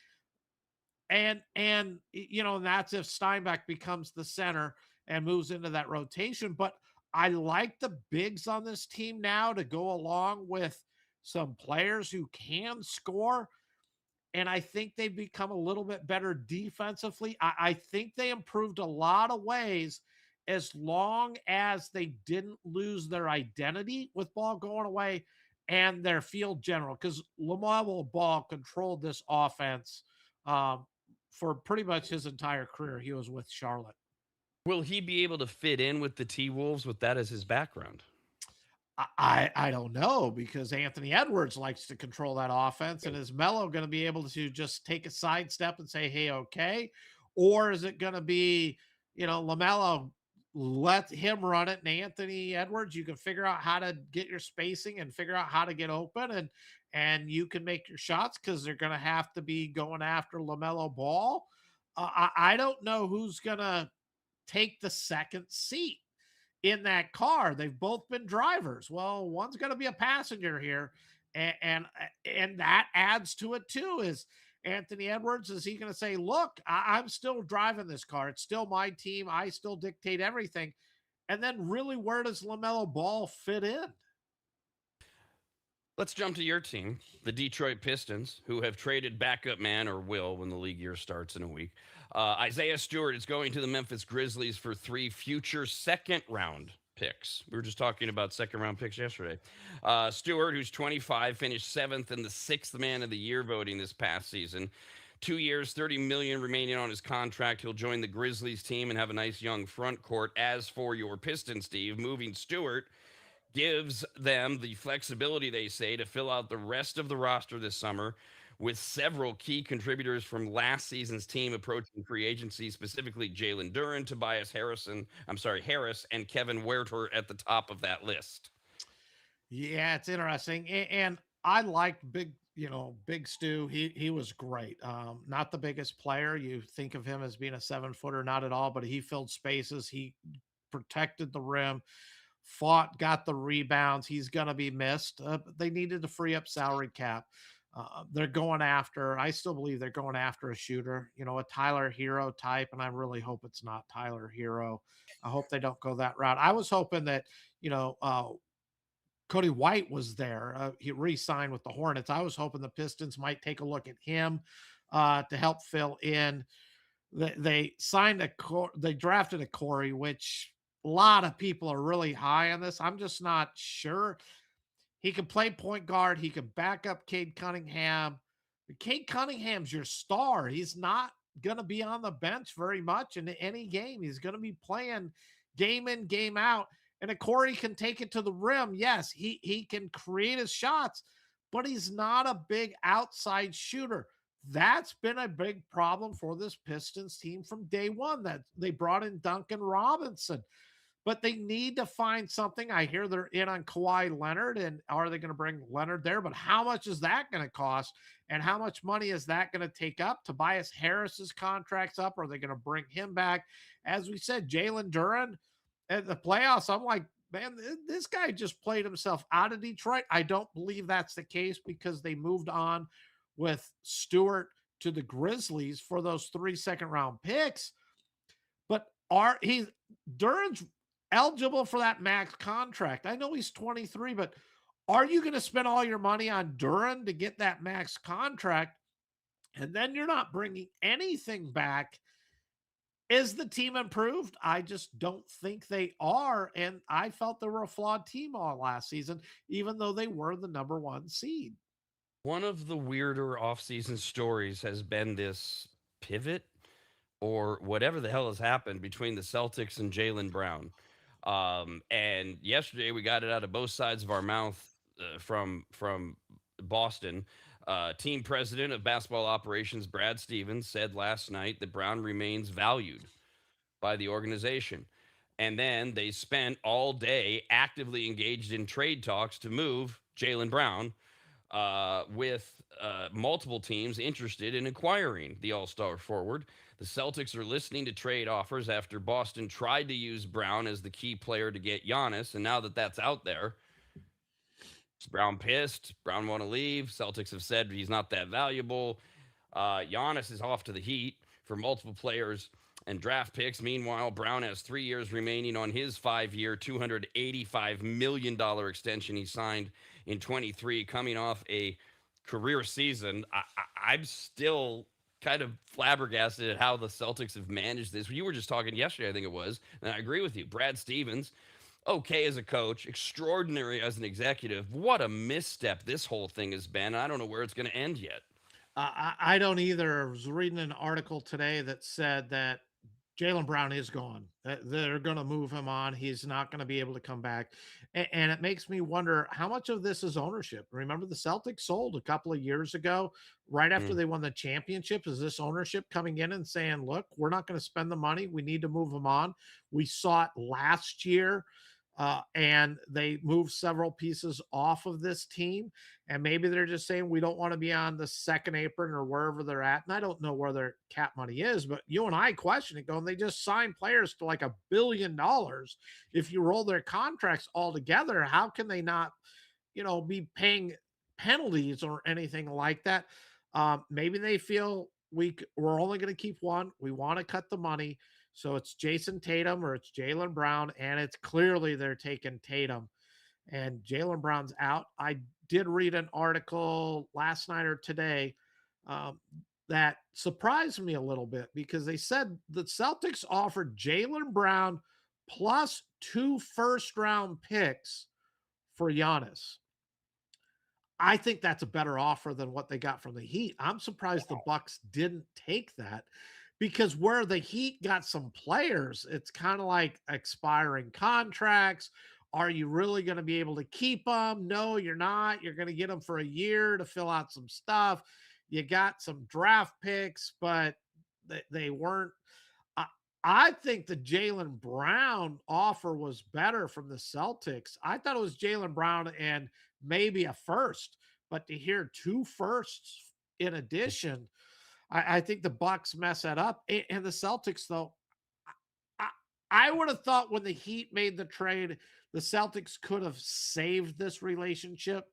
And that's if Steinbeck becomes the center and moves into that rotation. But I like the bigs on this team now to go along with some players who can score. And I think they've become a little bit better defensively. I think they improved a lot of ways as long as they didn't lose their identity with ball going away and their field general. Because LaMelo Ball controlled this offense um, for pretty much his entire career. He was with Charlotte. Will he be able to fit in with the T Wolves with that as his background? I don't know because Anthony Edwards likes to control that offense. And is Melo going to be able to just take a sidestep and say, hey, okay? Or is it going to be, LaMelo, let him run it, and Anthony Edwards, you can figure out how to get your spacing and figure out how to get open, and you can make your shots because they're going to have to be going after LaMelo Ball. I don't know who's going to take the second seat in that car. They've both been drivers. Well, one's going to be a passenger here, and that adds to it too. Is Anthony Edwards, is he going to say, "Look, I'm still driving this car. It's still my team. I still dictate everything." And then, really, where does LaMelo Ball fit in? Let's jump to your team, the Detroit Pistons, who have traded backup man, or will when the league year starts in a week. Isaiah Stewart is going to the Memphis Grizzlies for 3 future second-round picks. We were just talking about second-round picks yesterday. Stewart, who's 25, finished 7th in the 6th Man of the Year voting this past season. 2 years, $30 million remaining on his contract. He'll join the Grizzlies team and have a nice young front court. As for your Pistons, Steve, moving Stewart gives them the flexibility, they say, to fill out the rest of the roster this summer with several key contributors from last season's team approaching free agency, specifically Jalen Duren, Harris, and Kevin Huerter at the top of that list. Yeah, it's interesting. And I liked Big Stu. He was great. Not the biggest player. You think of him as being a 7-footer, not at all, but he filled spaces. He protected the rim, got the rebounds. He's going to be missed. They needed to free up salary cap. I still believe they're going after a shooter, a Tyler Hero type. And I really hope it's not Tyler Hero. I hope they don't go that route. I was hoping that, Cody White was there. He re-signed with the Hornets. I was hoping the Pistons might take a look at him to help fill in. They drafted a Corey, which a lot of people are really high on this. I'm just not sure. He can play point guard. He can back up Cade Cunningham. Cade Cunningham's your star. He's not going to be on the bench very much in any game. He's going to be playing game in, game out. And Corey can take it to the rim. Yes, he can create his shots, but he's not a big outside shooter. That's been a big problem for this Pistons team from day one, that they brought in Duncan Robinson, but they need to find something. I hear they're in on Kawhi Leonard, and are they going to bring Leonard there? But how much is that going to cost? And how much money is that going to take up? Tobias Harris's contract's up. Are they going to bring him back? As we said, Jalen Duren at the playoffs, I'm like, man, this guy just played himself out of Detroit. I don't believe that's the case because they moved on with Stewart to the Grizzlies for those 3 second round picks. But he's Duran's eligible for that max contract? I know he's 23, but are you going to spend all your money on Duran to get that max contract? And then you're not bringing anything back. Is the team improved? I just don't think they are. And I felt they were a flawed team all last season, even though they were the number 1 seed. One of the weirder offseason stories has been this pivot or whatever the hell has happened between the Celtics and Jalen Brown. And yesterday we got it out of both sides of our mouth from Boston. Team president of basketball operations Brad Stevens said last night that Brown remains valued by the organization. And then they spent all day actively engaged in trade talks to move Jalen Brown, with multiple teams interested in acquiring the All-Star forward. The Celtics are listening to trade offers after Boston tried to use Brown as the key player to get Giannis, and now that that's out there, is Brown pissed? Brown want to leave? Celtics have said he's not that valuable. Giannis is off to the Heat for multiple players and draft picks. Meanwhile, Brown has 3 years remaining on his 5-year, $285 million extension he signed in 23, coming off a career season. I'm still kind of flabbergasted at how the Celtics have managed this. You were just talking yesterday, I think it was, and I agree with you. Brad Stevens, okay as a coach, extraordinary as an executive. What a misstep this whole thing has been. I don't know where it's going to end yet. I don't either. I was reading an article today that said that Jalen Brown is gone. They're going to move him on. He's not going to be able to come back. And it makes me wonder how much of this is ownership. Remember, the Celtics sold a couple of years ago, right after they won the championship. Is this ownership coming in and saying, look, we're not going to spend the money. We need to move him on? We saw it last year. And they moved several pieces off of this team. And maybe they're just saying we don't want to be on the second apron or wherever they're at. And I don't know where their cap money is, but you and I question it going, they just signed players to like $1 billion. If you roll their contracts all together, how can they not, be paying penalties or anything like that? Maybe they feel we're only going to keep one. We want to cut the money. So it's Jason Tatum or it's Jalen Brown, and it's clearly they're taking Tatum. And Jalen Brown's out. I did read an article last night or today that surprised me a little bit because they said the Celtics offered Jalen Brown plus 2 first-round picks for Giannis. I think that's a better offer than what they got from the Heat. I'm surprised the Bucks didn't take that because where the Heat got some players, it's kind of like expiring contracts. Are you really going to be able to keep them? No, you're not. You're going to get them for a year to fill out some stuff. You got some draft picks, but they weren't. I think the Jalen Brown offer was better from the Celtics. I thought it was Jalen Brown and maybe a first, but to hear 2 firsts in addition, I think the Bucks mess that up. And the Celtics, though, I would have thought when the Heat made the trade, the Celtics could have saved this relationship,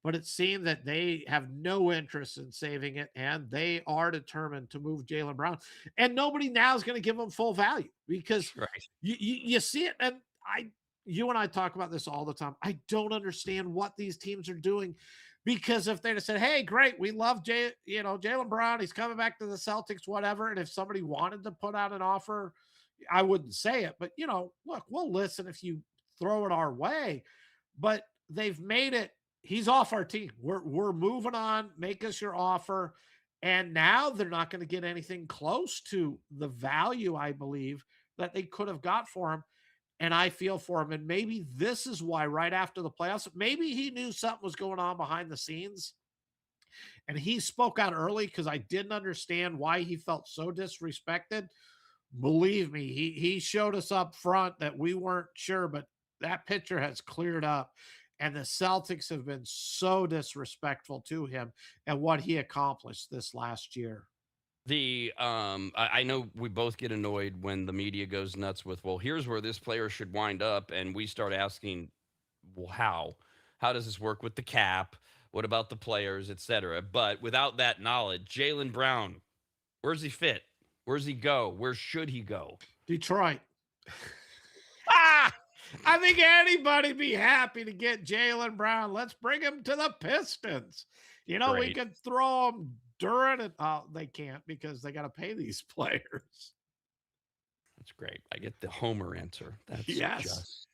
but it seemed that they have no interest in saving it, and they are determined to move Jalen Brown. And nobody now is going to give him full value because you see it. And you and I talk about this all the time. I don't understand what these teams are doing. Because if they'd have said, hey, great, we love Jalen Brown, he's coming back to the Celtics, whatever. And if somebody wanted to put out an offer, I wouldn't say it. But, look, we'll listen if you throw it our way. But they've made it, he's off our team. We're moving on. Make us your offer. And now they're not going to get anything close to the value, I believe, that they could have got for him. And I feel for him. And maybe this is why right after the playoffs, maybe he knew something was going on behind the scenes. And he spoke out early because I didn't understand why he felt so disrespected. Believe me, he showed us up front that we weren't sure, but that picture has cleared up. And the Celtics have been so disrespectful to him and what he accomplished this last year. I know we both get annoyed when the media goes nuts with, well, here's where this player should wind up, and we start asking, well, how does this work with the cap? What about the players, etc.? But without that knowledge, Jaylen Brown, where's he fit? Where's he go? Where should he go? Detroit. I think anybody be happy to get Jaylen Brown. Let's bring him to the Pistons. You know, we Great. could throw him during it. They can't because they got to pay these players. That's great. I get the Homer answer. That's Yes. just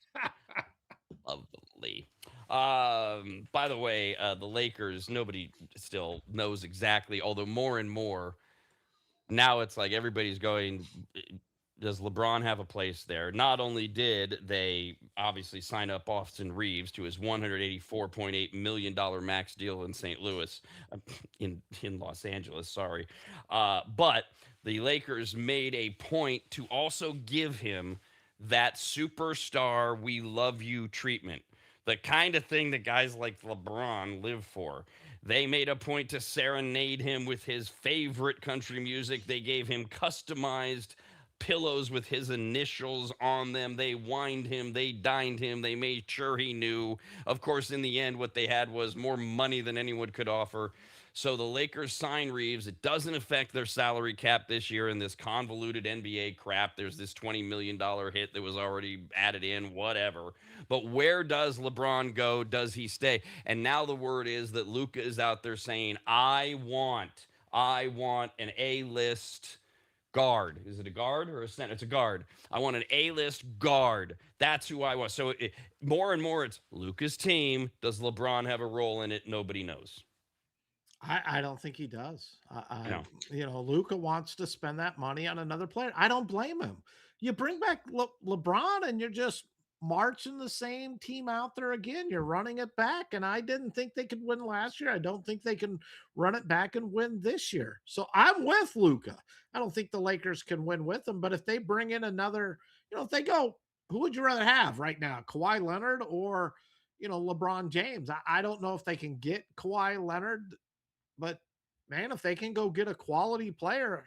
lovely. By the way, the Lakers, nobody still knows exactly, although more and more now it's like everybody's going, does LeBron have a place there? Not only did they obviously sign up Austin Reeves to his $184.8 million max deal in St. Louis, in Los Angeles, sorry. But the Lakers made a point to also give him that superstar, we love you treatment. The kind of thing that guys like LeBron live for. They made a point to serenade him with his favorite country music. They gave him customized pillows with his initials on them. They wined him, they dined him, they made sure he knew. Of course, in the end, what they had was more money than anyone could offer. So the Lakers sign Reeves. It doesn't affect their salary cap this year in this convoluted NBA crap. There's this $20 million hit that was already added in, whatever. But where does LeBron go? Does he stay? And now the word is that Luka is out there saying, I want an A-list guard. Is it a guard or a center? It's a guard. I want an A-list guard. That's who I want. So more and more, it's Luka's team. Does LeBron have a role in it? Nobody knows. I don't think he does. No. You know, Luka wants to spend that money on another player. I don't blame him. You bring back LeBron and you're just marching the same team out there again. You're running it back. And I didn't think they could win last year. I don't think they can run it back and win this year. So I'm with Luka. I don't think the Lakers can win with him. But if they bring in another, you know, if they go, who would you rather have right now? Kawhi Leonard or, you know, LeBron James? I don't know if they can get Kawhi Leonard. But man, if they can go get a quality player,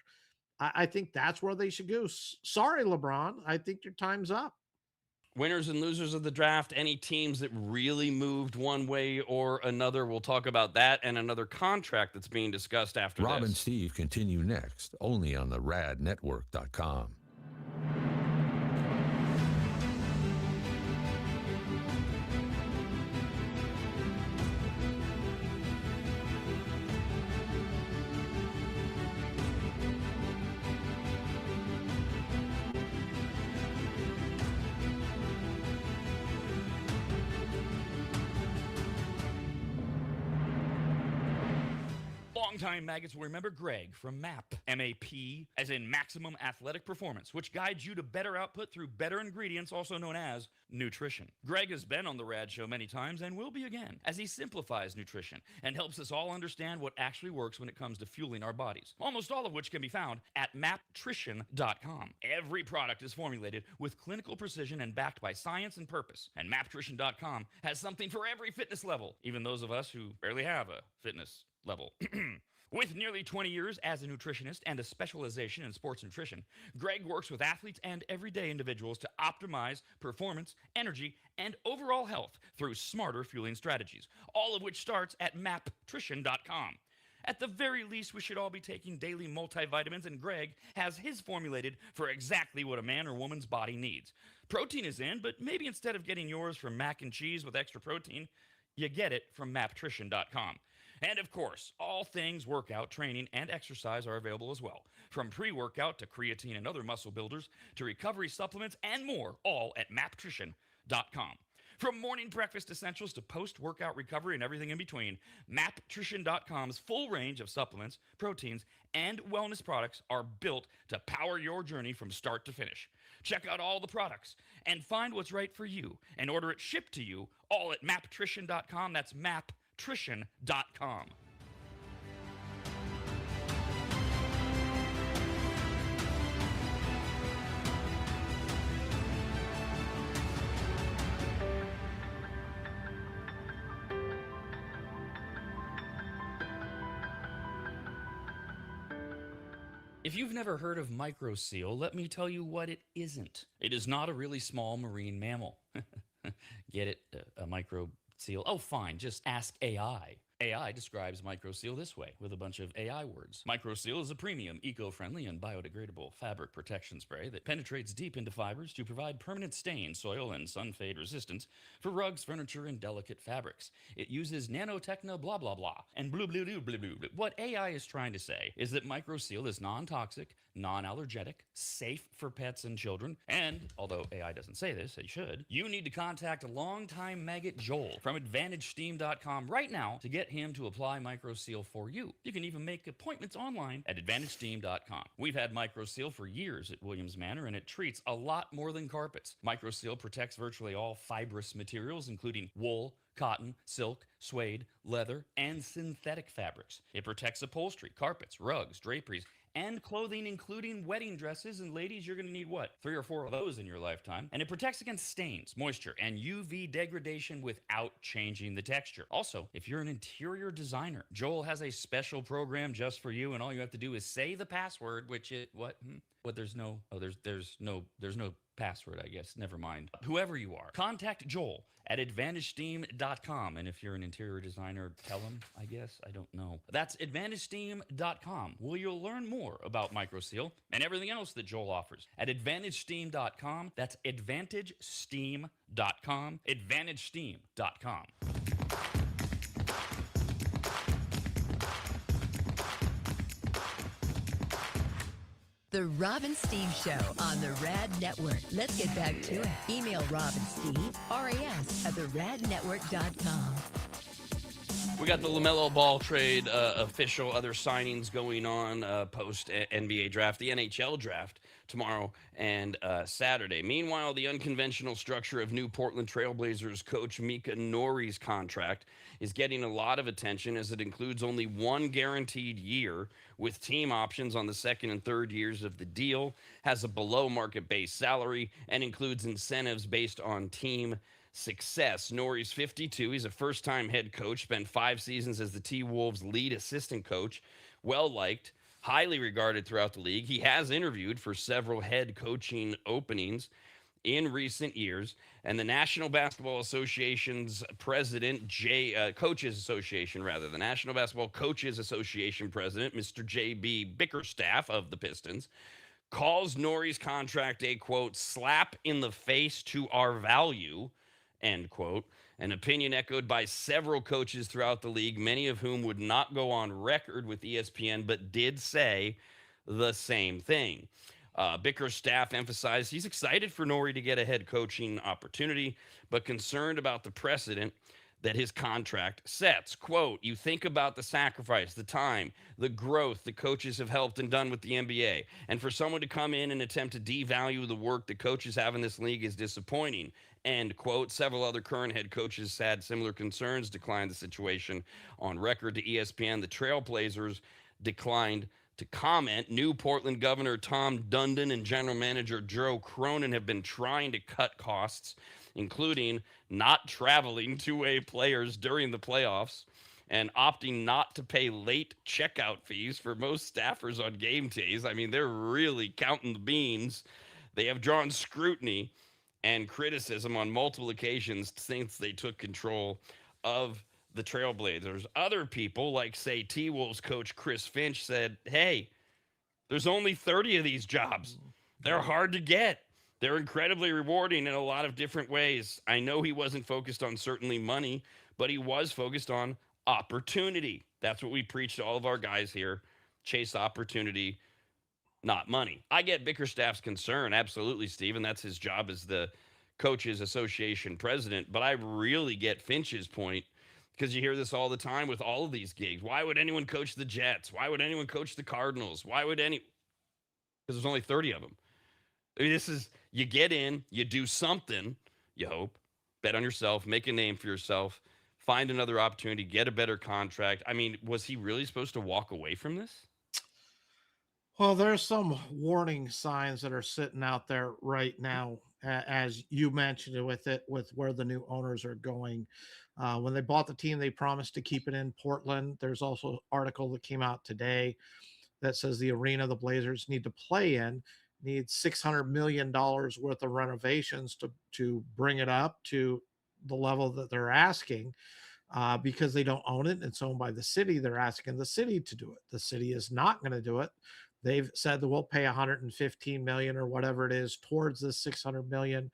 I think that's where they should go. Sorry, LeBron. I think your time's up. Winners and losers of the draft, any teams that really moved one way or another. We'll talk about that and another contract that's being discussed after Rob and this. Steve continue next, only on the radnetwork.com. Longtime maggots will remember Greg from MAP. M-A-P, as in Maximum Athletic Performance, which guides you to better output through better ingredients, also known as nutrition. Greg has been on the Rad Show many times and will be again, as he simplifies nutrition and helps us all understand what actually works when it comes to fueling our bodies, almost all of which can be found at maptrition.com. Every product is formulated with clinical precision and backed by science and purpose, and maptrition.com has something for every fitness level, even those of us who barely have a fitness level. With nearly 20 years as a nutritionist and a specialization in sports nutrition, Greg works with athletes and everyday individuals to optimize performance, energy, and overall health through smarter fueling strategies, all of which starts at maptrition.com. At the very least, we should all be taking daily multivitamins, and Greg has his formulated for exactly what a man or woman's body needs. Protein is in, but maybe instead of getting yours from mac and cheese with extra protein, you get it from maptrition.com. And of course, all things workout, training, and exercise are available as well. From pre-workout to creatine and other muscle builders to recovery supplements and more, all at maptrition.com. From morning breakfast essentials to post-workout recovery and everything in between, maptrition.com's full range of supplements, proteins, and wellness products are built to power your journey from start to finish. Check out all the products and find what's right for you and order it shipped to you all at maptrition.com. That's maptrition.com. If you've never heard of microseal, let me tell you what it isn't. It is not a really small marine mammal. Get it? A micro seal? Oh, fine. Just ask AI. AI describes microseal this way with a bunch of AI words. Microseal is a premium, eco-friendly, and biodegradable fabric protection spray that penetrates deep into fibers to provide permanent stain, soil, and sun fade resistance for rugs, furniture, and delicate fabrics. It uses nanotechno blah blah blah and blue blue blue blue blue. What AI is trying to say is that microseal is non-toxic, non-allergenic, safe for pets and children, and although AI doesn't say this, it should, you need to contact longtime maggot Joel from AdvantageSteam.com right now to get him to apply microseal for you. You can even make appointments online at AdvantageSteam.com. We've had microseal for years at Williams Manor, and it treats a lot more than carpets. Microseal protects virtually all fibrous materials, including wool, cotton, silk, suede, leather, and synthetic fabrics. It protects upholstery, carpets, rugs, draperies, and clothing, including wedding dresses. And ladies, you're going to need what? 3 or 4 of those in your lifetime. And it protects against stains, moisture, and UV degradation without changing the texture. Also, if you're an interior designer, Joel has a special program just for you, and all you have to do is say the password, which is what? What? There's no password, I guess. Never mind. Whoever you are, contact Joel at AdvantageSteam.com. And if you're an interior designer, tell him, I guess. I don't know. That's AdvantageSteam.com, where you'll learn more about microseal and everything else that Joel offers. At AdvantageSteam.com, that's AdvantageSteam.com, AdvantageSteam.com. The Rob and Steve Show on the Rad Network. Let's get back to it. Email Rob and Steve, RAS, at theradnetwork.com. We got the LaMelo Ball trade official, other signings going on post NBA draft, the NHL draft tomorrow and Saturday. Meanwhile, the unconventional structure of new Portland Trailblazers coach Mika Nori's contract is getting a lot of attention, as it includes only one guaranteed year with team options on the second and third years of the deal, has a below market base salary, and includes incentives based on team success. Nori's 52. He's a first-time head coach, spent 5 seasons as the T-Wolves lead assistant coach, well-liked, highly regarded throughout the league. He has interviewed for several head coaching openings in recent years, and the National Basketball Association's president, Coaches Association, the National Basketball Coaches Association president, Mr. J.B. Bickerstaff of the Pistons, calls Nori's contract a, quote, slap in the face to our value, end quote, an opinion echoed by several coaches throughout the league, many of whom would not go on record with ESPN, but did say the same thing. Bickerstaff emphasized he's excited for Nori to get a head coaching opportunity, but concerned about the precedent that his contract sets. Quote, you think about the sacrifice, the time, the growth the coaches have helped and done with the NBA. And for someone to come in and attempt to devalue the work that coaches have in this league is disappointing. End quote. Several other current head coaches had similar concerns, declined the situation on record to ESPN. The Trailblazers declined to comment. New Portland Governor Tom Dundon and General Manager Joe Cronin have been trying to cut costs, including not traveling two-way players during the playoffs and opting not to pay late checkout fees for most staffers on game days. I mean, they're really counting the beans. They have drawn scrutiny and criticism on multiple occasions since they took control of the Trailblazers. Other people, like, say, T-Wolves coach Chris Finch, said, hey, there's only 30 of these jobs. They're hard to get. They're incredibly rewarding in a lot of different ways. I know he wasn't focused on certainly money, but he was focused on opportunity. That's what we preach to all of our guys here. Chase opportunity, not money. I get Bickerstaff's concern, absolutely, Stephen. That's his job as the Coaches Association president. But I really get Finch's point, because you hear this all the time with all of these gigs. Why would anyone coach the Jets? Why would anyone coach the Cardinals? Why would any? Because there's only 30 of them. I mean, this is, you get in, you do something, you hope, bet on yourself, make a name for yourself, find another opportunity, get a better contract. I mean, was he really supposed to walk away from this? Well, there's some warning signs that are sitting out there right now, as you mentioned it, with where the new owners are going. When they bought the team, they promised to keep it in Portland. There's also an article that came out today that says the arena the Blazers need to play in needs $600 million worth of renovations to bring it up to the level that they're asking. Because they don't own it and it's owned by the city, they're asking the city to do it. The city is not going to do it. They've said that we'll pay 115 million or whatever it is towards this $600 million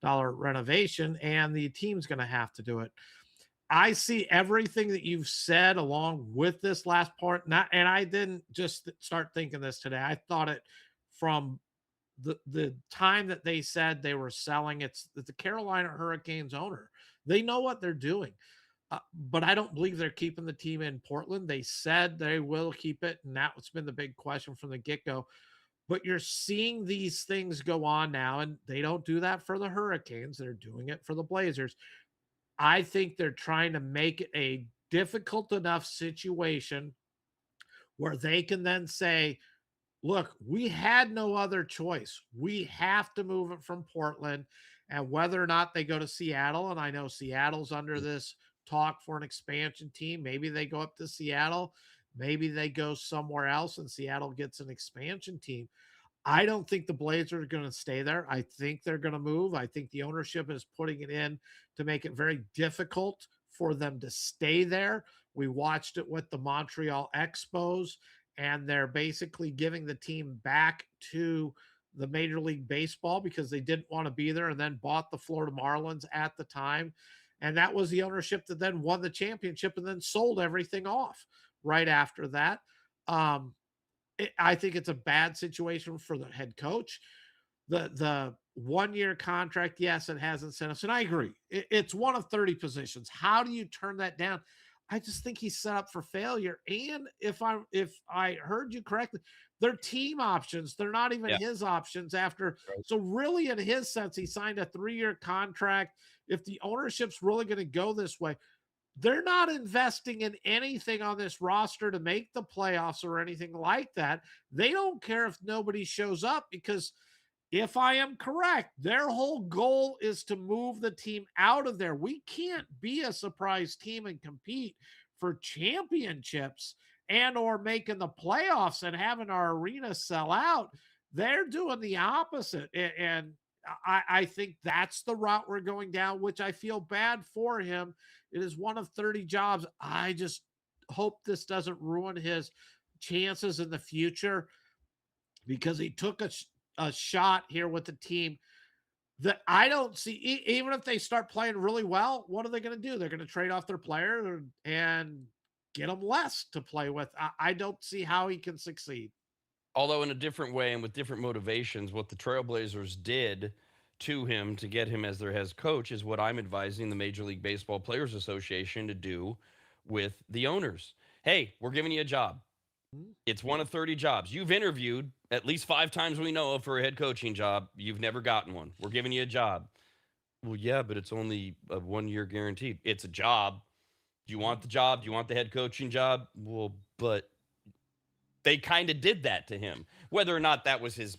renovation, and the team's going to have to do it. I see everything that you've said along with this last part. And I didn't just start thinking this today. I thought it from the time that they said they were selling. It's the Carolina Hurricanes owner. They know what they're doing. But I don't believe they're keeping the team in Portland. They said they will keep it, and that's been the big question from the get-go. But you're seeing these things go on now, and they don't do that for the Hurricanes. They're doing it for the Blazers. I think they're trying to make it a difficult enough situation where they can then say, look, we had no other choice. We have to move it from Portland. And whether or not they go to Seattle, and I know Seattle's under this talk for an expansion team, maybe they go up to Seattle, maybe they go somewhere else and Seattle gets an expansion team. I don't think the Blazers are going to stay there. I think they're going to move. I think the ownership is putting it in to make it very difficult for them to stay there. We watched it with the Montreal Expos, and they're basically giving the team back to the Major League Baseball because they didn't want to be there, and then bought the Florida Marlins at the time. And that was the ownership that then won the championship and then sold everything off right after that. I think it's a bad situation for the head coach. The 1 year contract, yes, it has incentives, and I agree. It's one of 30 positions. How do you turn that down? I just think he's set up for failure. And if I heard you correctly, they're team options. They're not even his options after. So really, in his sense, he signed a 3-year contract. If the ownership's really going to go this way, they're not investing in anything on this roster to make the playoffs or anything like that. They don't care if nobody shows up because if I am correct, their whole goal is to move the team out of there. We can't be a surprise team and compete for championships and or making the playoffs and having our arena sell out. They're doing the opposite. And I think that's the route we're going down, which I feel bad for him. It is one of 30 jobs. I just hope this doesn't ruin his chances in the future because he took a shot here with the team that I don't see. Even if they start playing really well, what are they going to do? They're going to trade off their player and get them less to play with. I don't see how he can succeed. Although in a different way and with different motivations, what the Trailblazers did to him to get him as their head coach is what I'm advising the Major League Baseball Players Association to do with the owners. Hey, we're giving you a job. It's one of 30 jobs. You've interviewed at least 5 times we know of for a head coaching job. You've never gotten one. We're giving you a job. Well, yeah, but it's only a 1-year guaranteed. It's a job. Do you want the job? Do you want the head coaching job? Well, but they kind of did that to him. Whether or not that was his,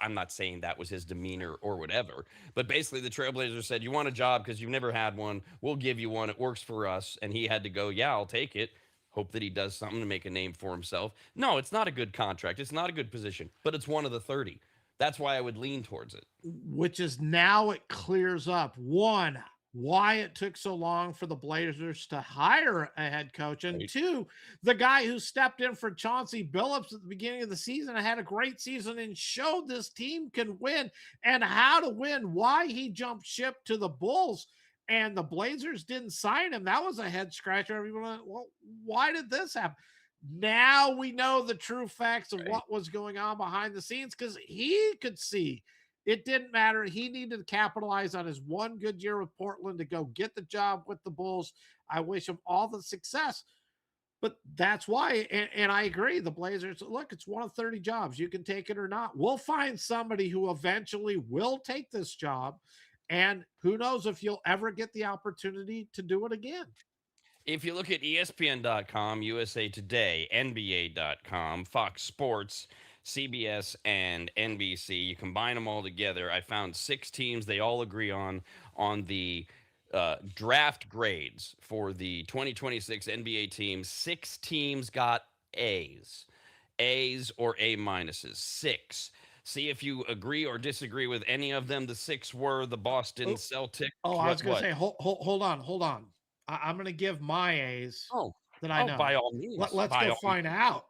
I'm not saying that was his demeanor or whatever, but basically the Trailblazers said, you want a job because you've never had one. We'll give you one. It works for us. And he had to go, yeah, I'll take it. Hope that he does something to make a name for himself. No, it's not a good contract. It's not a good position, but it's one of the 30. That's why I would lean towards it. Which is now it clears up. One, why it took so long for the Blazers to hire a head coach. And two, the guy who stepped in for Chauncey Billups at the beginning of the season and had a great season and showed this team can win and how to win, why he jumped ship to the Bulls. And the Blazers didn't sign him. That was a head scratcher. Everyone went, well, why did this happen? Now we know the true facts of what was going on behind the scenes because he could see it didn't matter. He needed to capitalize on his one good year with Portland to go get the job with the Bulls. I wish him all the success. But that's why, and I agree, the Blazers, look, it's one of 30 jobs. You can take it or not. We'll find somebody who eventually will take this job. And who knows if you'll ever get the opportunity to do it again. If you look at ESPN.com, USA Today, NBA.com, Fox Sports, CBS, and NBC, you combine them all together, I found 6 teams they all agree on the draft grades for the 2026 NBA teams. 6 teams got A's. A's or A minuses. 6. See if you agree or disagree with any of them. The 6 were the Boston Oh, Celtics. I was What? going to What? say, hold on, hold on. I'm going to give my A's Oh, that I oh, know. by all means. Let's By go all find means. out.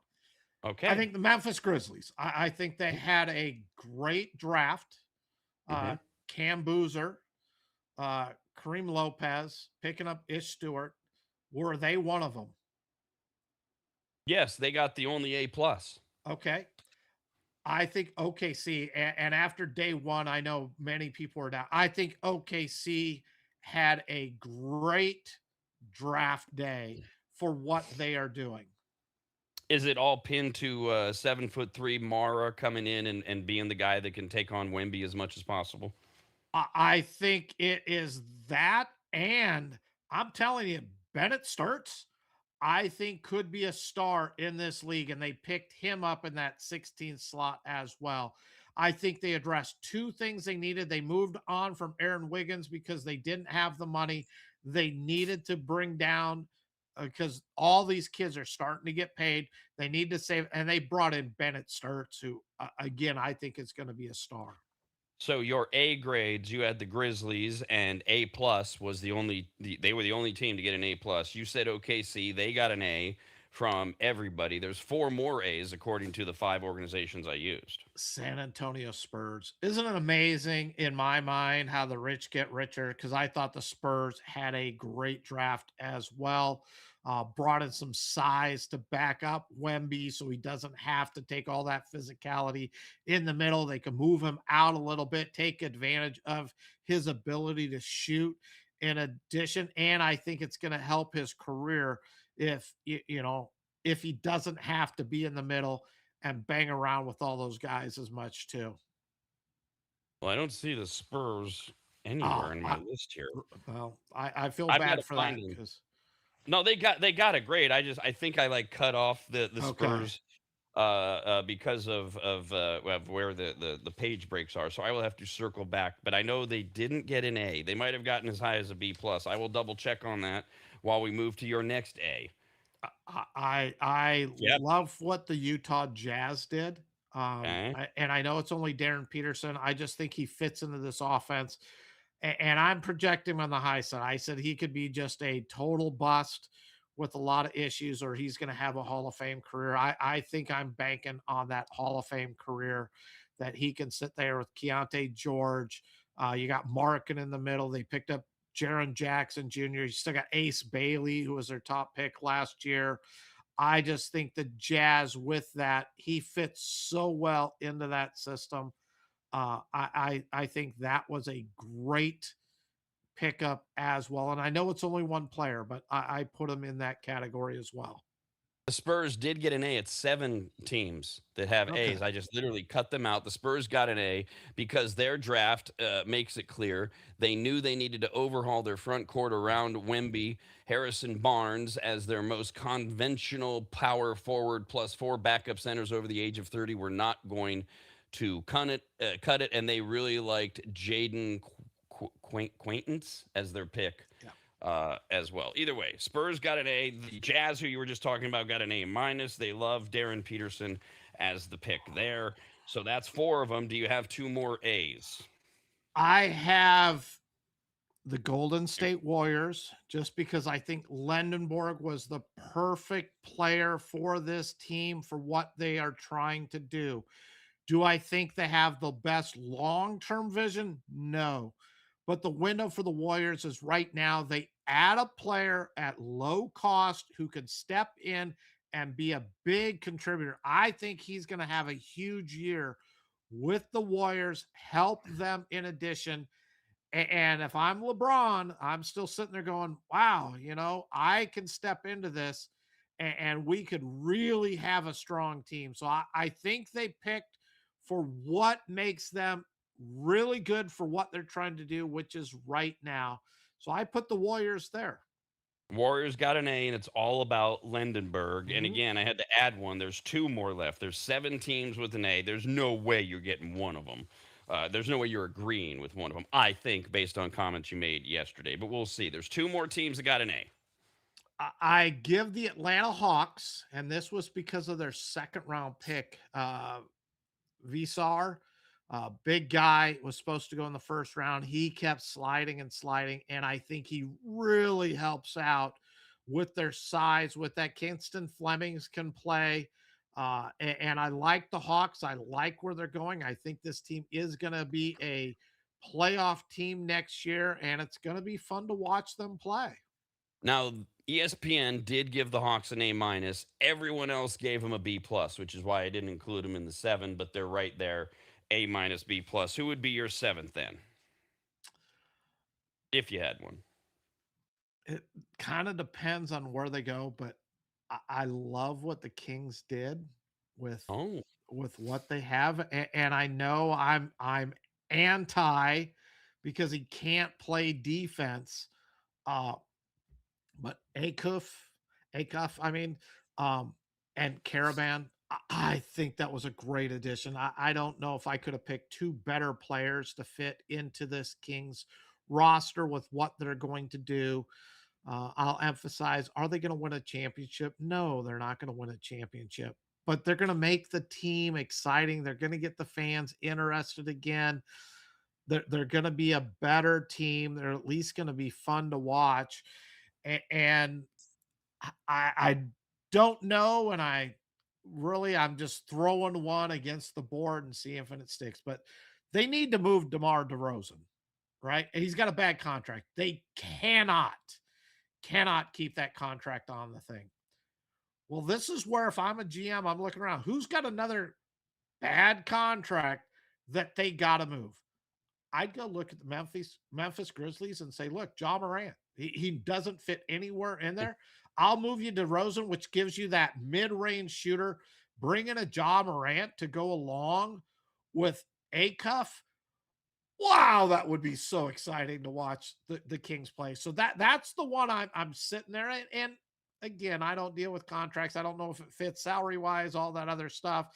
I Okay. think the Memphis Grizzlies. I think they had a great draft. Mm-hmm. Cam Boozer, Kareem Lopez, picking up Ish Stewart. Were they one of them? Yes, they got the only A plus. Okay. I think OKC, and after day one, I know many people are down. I think OKC had a great draft day for what they are doing. Is it all pinned to 7'3" Mara coming in and being the guy that can take on Wemby as much as possible? I think it is that, and I'm telling you, Bennett Sturts, I think could be a star in this league, and they picked him up in that 16th slot as well. I think they addressed two things they needed. They moved on from Aaron Wiggins because they didn't have the money. They needed to bring down because all these kids are starting to get paid. They need to save, and they brought in Bennett Sturts, who again I think is going to be a star. So your A grades, you had the Grizzlies, and A plus was they were the only team to get an A plus. You said OKC, they got an A from everybody. There's 4 more A's according to the 5 organizations I used. San Antonio Spurs. Isn't it amazing in my mind how the rich get richer? Because I thought the Spurs had a great draft as well. Brought in some size to back up Wemby so he doesn't have to take all that physicality in the middle. They can move him out a little bit, take advantage of his ability to shoot in addition. And I think it's going to help his career if, if he doesn't have to be in the middle and bang around with all those guys as much too. Well, I don't see the Spurs Oh, anywhere in my list here. I feel I've got bad to for find that them. because No, they got a grade. I think I like cut off the okay, Spurs because of where the page breaks are. So I will have to circle back. But I know they didn't get an A. They might have gotten as high as a B plus. I will double check on that while we move to your next A. I Yep. love what the Utah Jazz did. Okay. And I know it's only Darren Peterson. I just think he fits into this offense. And I'm projecting him on the high side. I said he could be just a total bust with a lot of issues, or he's going to have a Hall of Fame career. I think I'm banking on that Hall of Fame career that he can sit there with Keontae George. You got Markin in the middle. They picked up Jaron Jackson Jr. You still got Ace Bailey, who was their top pick last year. I just think the Jazz with that, he fits so well into that system. I think that was a great pickup as well. And I know it's only one player, but I put him in that category as well. The Spurs did get an A. It's 7 teams that have Okay. A's. I just literally cut them out. The Spurs got an A because their draft makes it clear they knew they needed to overhaul their front court around Wemby, Harrison Barnes as their most conventional power forward plus 4 backup centers over the age of 30 were not going to cut it, and they really liked Jaden Quaintance as their pick as well. Either way, Spurs got an A. The Jazz, who you were just talking about, got an A minus. They love Darren Peterson as the pick there. So that's 4 of them. Do you have 2 more A's? I have the Golden State Warriors just because I think Lendenborg was the perfect player for this team for what they are trying to do. Do I think they have the best long-term vision? No. But the window for the Warriors is right now. They add a player at low cost who can step in and be a big contributor. I think he's going to have a huge year with the Warriors, help them in addition. And if I'm LeBron, I'm still sitting there going, wow, I can step into this and we could really have a strong team. So I think they picked for what makes them really good for what they're trying to do, which is right now. So I put the Warriors there. Warriors got an A, and it's all about Lendenberg. And Mhm. again, I had to add one. There's 2 more left. There's 7 teams with an A. There's no way you're getting one of them. There's no way you're agreeing with one of them, I think, based on comments you made yesterday. But we'll see. There's 2 more teams that got an A. I give the Atlanta Hawks, and this was because of their second round pick, Visar, big guy, was supposed to go in the first round. He kept sliding and sliding, and I think he really helps out with their size. With that, Kingston Flemings can play. And I like the Hawks. I like where they're going. I think this team is going to be a playoff team next year, and it's going to be fun to watch them play. Now, ESPN did give the Hawks an A-. Everyone else gave them a B+, which is why I didn't include them in the 7, but they're right there, A-, B+. Who would be your 7th then? If you had one. It kind of depends on where they go, but I love what the Kings did with Oh, with what they have, and I know I'm anti because he can't play defense. Uh, but Acuff, I mean, and Caravan, I think that was a great addition. I don't know if I could have picked two better players to fit into this Kings roster with what they're going to do. I'll emphasize, are they going to win a championship? No, they're not going to win a championship, but they're going to make the team exciting. They're going to get the fans interested again. They're going to be a better team. They're at least going to be fun to watch. And I don't know, and I'm just throwing one against the board and seeing if it sticks. But they need to move DeMar DeRozan, right? And he's got a bad contract. They cannot keep that contract on the thing. Well, this is where if I'm a GM, I'm looking around. Who's got another bad contract that they got to move? I'd go look at the Memphis Grizzlies and say, look, Ja Morant, he doesn't fit anywhere in there. I'll move you to Rosen, which gives you that mid-range shooter. Bring in a Ja Morant to go along with Acuff. Wow, that would be so exciting to watch the Kings play. So that's the one I'm sitting there. And again, I don't deal with contracts. I don't know if it fits salary-wise, all that other stuff.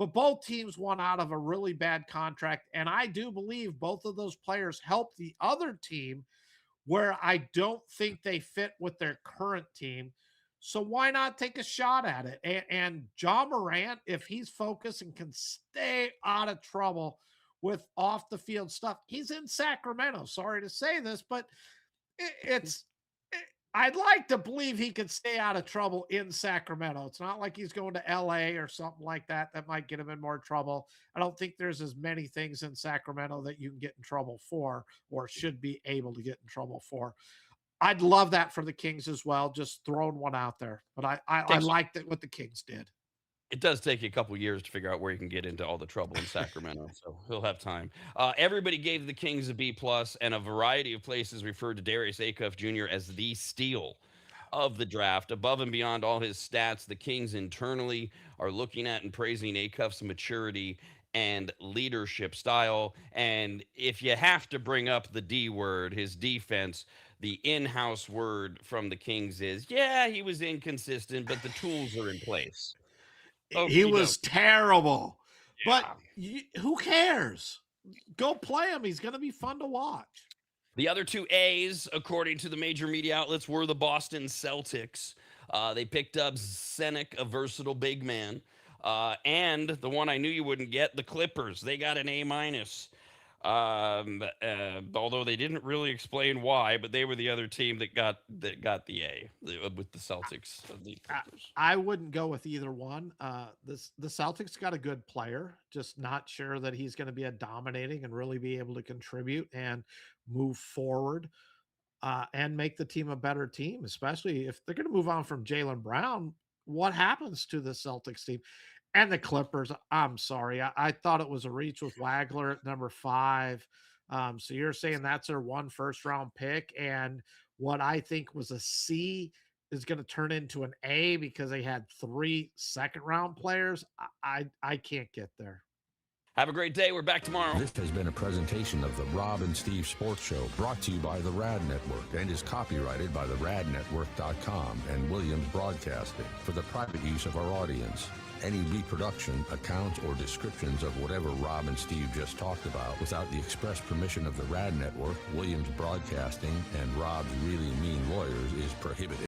But both teams won out of a really bad contract. And I do believe both of those players helped the other team where I don't think they fit with their current team. So why not take a shot at it? And Ja Morant, if he's focused and can stay out of trouble with off the field stuff, he's in Sacramento. Sorry to say this, but I'd like to believe he could stay out of trouble in Sacramento. It's not like he's going to LA or something like that. That might get him in more trouble. I don't think there's as many things in Sacramento that you can get in trouble for or should be able to get in trouble for. I'd love that for the Kings as well. Just throwing one out there. But I liked it what the Kings did. it does take you a couple years to figure out where you can get into all the trouble in Sacramento, so he'll have time. Everybody gave the Kings a B+, and a variety of places referred to Darius Acuff Jr. as the steal of the draft. Above and beyond all his stats, the Kings internally are looking at and praising Acuff's maturity and leadership style. And if you have to bring up the D word, his defense, the in-house word from the Kings is, yeah, he was inconsistent, but the tools are in place. He was terrible. Yeah. But who cares? Go play him. He's going to be fun to watch. The other two A's, according to the major media outlets, were the Boston Celtics. They picked up Senek, a versatile big man. And the one I knew you wouldn't get, the Clippers. They got an A-. Although they didn't really explain why, but they were the other team that got the A with the Celtics. I wouldn't go with either one. The Celtics got a good player, just not sure that he's going to be a dominating and really be able to contribute and move forward and make the team a better team, especially if they're going to move on from Jaylen Brown. What happens to the Celtics team? And the Clippers, I'm sorry. I thought it was a reach with Wagler at number 5. So you're saying that's their one first-round pick, and what I think was a C is going to turn into an A because they had 3 second-round players. I can't get there. Have a great day. We're back tomorrow. This has been a presentation of the Rob and Steve Sports Show, brought to you by the Rad Network and is copyrighted by the radnetwork.com and Williams Broadcasting for the private use of our audience. Any reproduction, accounts, or descriptions of whatever Rob and Steve just talked about without the express permission of the Rad Network, Williams Broadcasting, and Rob's Really Mean Lawyers is prohibited.